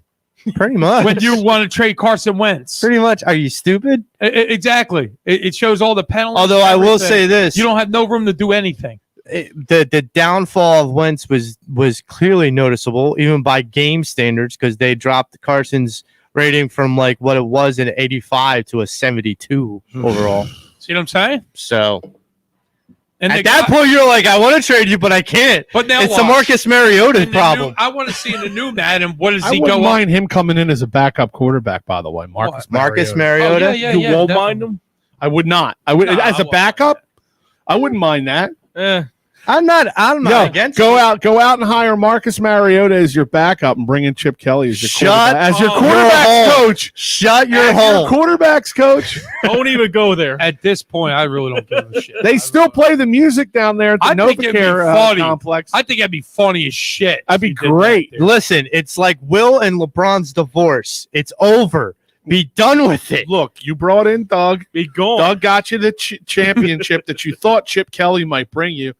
[SPEAKER 4] pretty much.
[SPEAKER 1] When you want to trade Carson Wentz.
[SPEAKER 4] Pretty much. Are you stupid?
[SPEAKER 1] Exactly. It shows all the penalties.
[SPEAKER 4] Although I will
[SPEAKER 1] everything.
[SPEAKER 4] say this.
[SPEAKER 1] You don't have no room to do anything.
[SPEAKER 4] The downfall of Wentz was clearly noticeable, even by game standards, because they dropped Carson's rating from like what it was in 85 to a 72 overall.
[SPEAKER 1] See what I'm saying?
[SPEAKER 4] So
[SPEAKER 1] And
[SPEAKER 4] at that point, you're like, I want to trade you, but I can't.
[SPEAKER 1] But now
[SPEAKER 4] it's
[SPEAKER 1] watch.
[SPEAKER 4] the Marcus Mariota's
[SPEAKER 1] In the
[SPEAKER 4] problem.
[SPEAKER 1] I want to see in the new Madden, what does
[SPEAKER 3] I
[SPEAKER 1] he
[SPEAKER 3] wouldn't
[SPEAKER 1] go up?
[SPEAKER 3] mind him coming in as a backup quarterback, by the way. Marcus
[SPEAKER 4] Marcus
[SPEAKER 3] Mariota.
[SPEAKER 4] Mariota.
[SPEAKER 1] Oh, yeah,
[SPEAKER 3] You won't
[SPEAKER 1] definitely.
[SPEAKER 3] mind him? I would not. I would
[SPEAKER 1] No,
[SPEAKER 3] as
[SPEAKER 1] I
[SPEAKER 3] a
[SPEAKER 1] won't.
[SPEAKER 3] backup. I wouldn't mind that.
[SPEAKER 4] I'm not
[SPEAKER 3] Yo,
[SPEAKER 4] against
[SPEAKER 3] go
[SPEAKER 4] it.
[SPEAKER 3] out and hire Marcus Mariota as your backup and bring in Chip Kelly as your
[SPEAKER 4] Shut
[SPEAKER 3] quarterback, as your
[SPEAKER 4] your
[SPEAKER 3] quarterback's
[SPEAKER 4] hole.
[SPEAKER 3] coach.
[SPEAKER 4] Shut your
[SPEAKER 3] As
[SPEAKER 4] hole.
[SPEAKER 3] quarterback's coach.
[SPEAKER 5] Don't even go there.
[SPEAKER 1] At this point, I really don't give a shit.
[SPEAKER 3] They still play the music down there at the
[SPEAKER 1] I think it'd be
[SPEAKER 3] NovaCare
[SPEAKER 1] funny.
[SPEAKER 3] complex.
[SPEAKER 1] I think that'd be funny as shit.
[SPEAKER 3] That'd be
[SPEAKER 1] if he did
[SPEAKER 3] great.
[SPEAKER 1] that, dude.
[SPEAKER 4] Listen, it's like Will and LeBron's divorce. It's over. Be done with it.
[SPEAKER 3] Look, you brought in Doug.
[SPEAKER 5] Be gone.
[SPEAKER 3] Doug got you the championship that you thought Chip Kelly might bring you.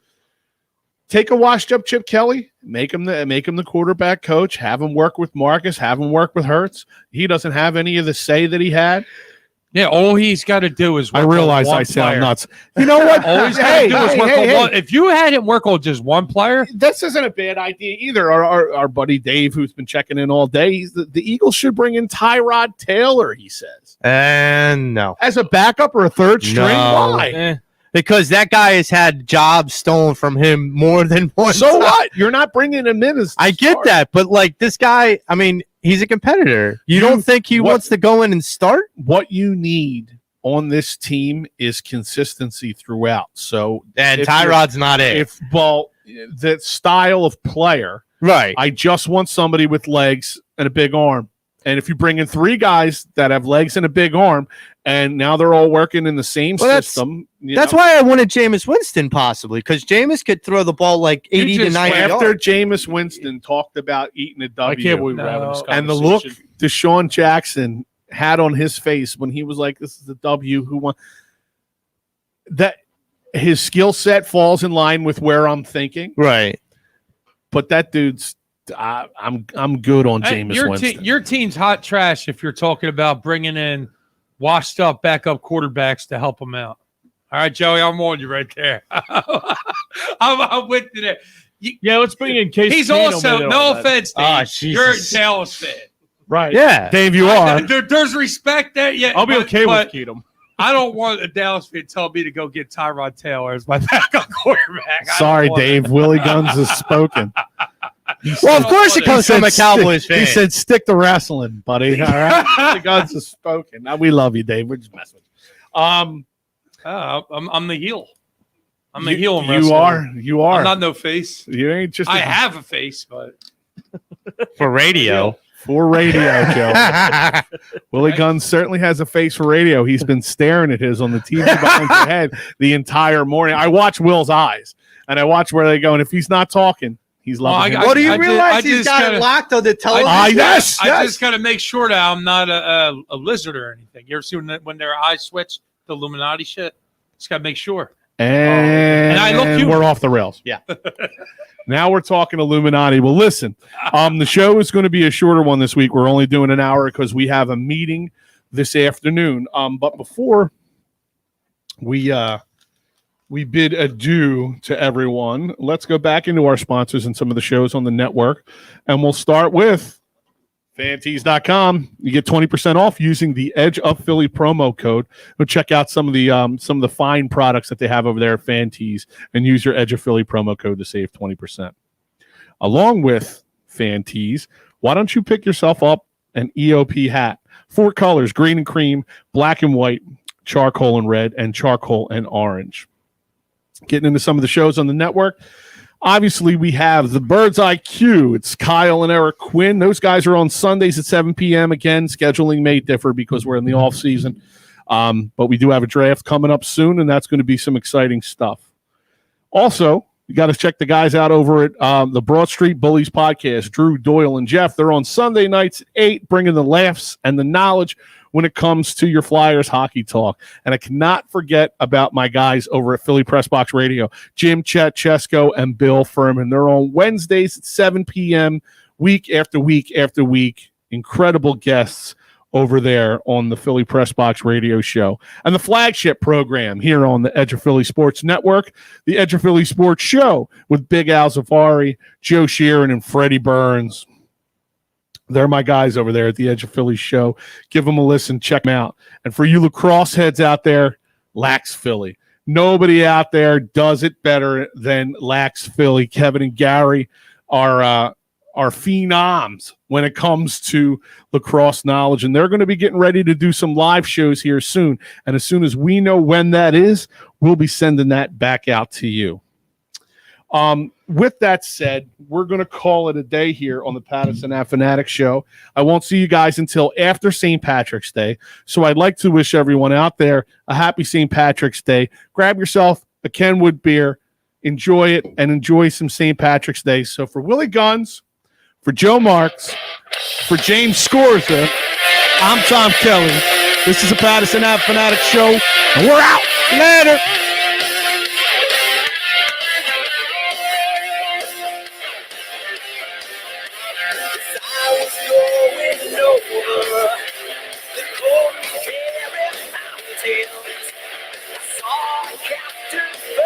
[SPEAKER 3] Take a washed up Chip Kelly, make him the quarterback coach, have him work with Marcus, have him work with Hurts. He doesn't have any of the say that he had.
[SPEAKER 1] Yeah, all he's got to do is work
[SPEAKER 3] I realize
[SPEAKER 1] on one
[SPEAKER 3] I sound
[SPEAKER 1] player.
[SPEAKER 3] nuts. You know what?
[SPEAKER 1] All he's got to do is work on one. If you had him work on just one player,
[SPEAKER 3] This isn't a bad idea either. Our buddy Dave, who's been checking in all day, the Eagles should bring in Tyrod Taylor, he says.
[SPEAKER 4] And no.
[SPEAKER 3] As a backup or a third string?
[SPEAKER 4] No.
[SPEAKER 3] Why?
[SPEAKER 4] Because that guy has had jobs stolen from him more than once.
[SPEAKER 3] So what? You're not bringing him in as
[SPEAKER 4] I get
[SPEAKER 3] start.
[SPEAKER 4] that, but like this guy, I mean, he's a competitor. You don't think he
[SPEAKER 3] what-
[SPEAKER 4] wants to go in and start?
[SPEAKER 3] What you need on this team is consistency throughout. So
[SPEAKER 4] And
[SPEAKER 3] if
[SPEAKER 4] Tyrod's not it.
[SPEAKER 3] the style of player,
[SPEAKER 4] Right.
[SPEAKER 3] I just want somebody with legs and a big arm. And if you bring in three guys that have legs and a big arm, and now they're all working in the same
[SPEAKER 4] Well, that's-
[SPEAKER 3] system,
[SPEAKER 4] That's why I wanted Jameis Winston possibly, because Jameis could throw the ball like 80 to
[SPEAKER 1] just
[SPEAKER 4] 90
[SPEAKER 3] after
[SPEAKER 4] yards.
[SPEAKER 3] Jameis Winston talked about eating a W,
[SPEAKER 5] I can't believe we're
[SPEAKER 1] No.
[SPEAKER 5] having this
[SPEAKER 3] and the look
[SPEAKER 5] conversation.
[SPEAKER 3] Deshaun Jackson had on his face when he was like, "This is a W." Who won? That his skill set falls in line with where I'm thinking,
[SPEAKER 4] Right.
[SPEAKER 3] but that dude's. I'm good on
[SPEAKER 1] hey,
[SPEAKER 3] Jameis Winston.
[SPEAKER 1] your team's hot trash if you're talking about bringing in washed up backup quarterbacks to help them out. All right, Joey, I'm on you right there. I'm with you there.
[SPEAKER 5] Yeah, let's bring in Case.
[SPEAKER 1] He's
[SPEAKER 5] Keenum
[SPEAKER 1] also,
[SPEAKER 5] and
[SPEAKER 1] no
[SPEAKER 5] all that.
[SPEAKER 1] offense, Dave.
[SPEAKER 4] Ah,
[SPEAKER 1] You're a
[SPEAKER 4] Jesus.
[SPEAKER 1] Dallas fan.
[SPEAKER 5] Right.
[SPEAKER 4] Yeah.
[SPEAKER 3] Dave, you are.
[SPEAKER 1] There's respect there. Yeah,
[SPEAKER 5] I'll be okay
[SPEAKER 1] but
[SPEAKER 5] with Keenum.
[SPEAKER 1] I don't want a Dallas fan to tell me to go get Tyrod Taylor as my backup quarterback. I don't
[SPEAKER 3] Sorry,
[SPEAKER 1] want
[SPEAKER 3] Dave.
[SPEAKER 1] it.
[SPEAKER 3] Willie Guns has spoken.
[SPEAKER 4] Well, of course it comes from a Cowboys fan.
[SPEAKER 3] He said, "Stick to wrestling, buddy." All right, Willie Guns has spoken. Now we love you, Dave. We're just messing with you.
[SPEAKER 1] I'm the heel. I'm the
[SPEAKER 3] You-
[SPEAKER 1] heel in
[SPEAKER 3] You
[SPEAKER 1] wrestling.
[SPEAKER 3] are. You are.
[SPEAKER 1] I'm not no face.
[SPEAKER 3] You ain't just.
[SPEAKER 1] I have a face, but
[SPEAKER 4] For radio.
[SPEAKER 3] for radio, Joe. Willie Guns certainly has a face for radio. He's been staring at his on the TV behind your head the entire morning. I watch Will's eyes, and I watch where they go. And if he's not talking, He's loving it.
[SPEAKER 4] What do you realize
[SPEAKER 1] I
[SPEAKER 4] he's
[SPEAKER 1] just
[SPEAKER 4] got
[SPEAKER 1] gotta-
[SPEAKER 4] it locked on the television?
[SPEAKER 3] Yes.
[SPEAKER 1] I just got to make sure that I'm not a lizard or anything. You ever see when their eyes switch, the Illuminati shit? Just got to make sure.
[SPEAKER 3] And
[SPEAKER 1] I look human.
[SPEAKER 3] we're off the rails. Yeah. Now we're talking Illuminati. Well, listen, the show is going to be a shorter one this week. We're only doing an hour because we have a meeting this afternoon. But before we bid adieu to everyone, let's go back into our sponsors and some of the shows on the network, and we'll start with Fantees.com. You get 20% off using the Edge of Philly promo code. Go check out some of the fine products that they have over there at Fantees and use your Edge of Philly promo code to save 20%. Along with Fantees, why don't you pick yourself up an EOP hat? 4 colors, green and cream, black and white, charcoal and red, and charcoal and orange. Getting into some of the shows on the network. Obviously, we have the Bird's IQ. It's Kyle and Eric Quinn. Those guys are on Sundays at 7 p.m. Again, scheduling may differ because we're in the off season. But we do have a draft coming up soon, and that's going to be some exciting stuff. Also, you got to check the guys out over at the Broad Street Bullies podcast. Drew, Doyle, and Jeff. They're on Sunday nights at 8, bringing the laughs and the knowledge when it comes to your Flyers hockey talk. And I cannot forget about my guys over at Philly Press Box Radio, Jim, Chet, Chesko, and Bill Furman. They're on Wednesdays at 7 p.m. week after week after week. Incredible guests over there on the Philly Press Box Radio show. And the flagship program here on the Edge of Philly Sports Network, the Edge of Philly Sports Show with Big Al Zafari, Joe Sheeran, and Freddie Burns. They're my guys over there at the Edge of Philly show. Give them a listen. Check them out. And for you lacrosse heads out there, Lax Philly. Nobody out there does it better than Lax Philly. Kevin and Gary are phenoms when it comes to lacrosse knowledge. And they're going to be getting ready to do some live shows here soon. And as soon as we know when that is, we'll be sending that back out to you. With that said, we're going to call it a day here on the Pattison Ave Phanatics Show. I won't see you guys until after St. Patrick's Day. So I'd like to wish everyone out there a happy St. Patrick's Day. Grab yourself a Kenwood beer, enjoy it, and enjoy some St. Patrick's Day. So for Willie Guns, for Joe Marks, for James Scorza, I'm Tom Kelly. This is the Pattison Ave Phanatics Show, and we're out. Later.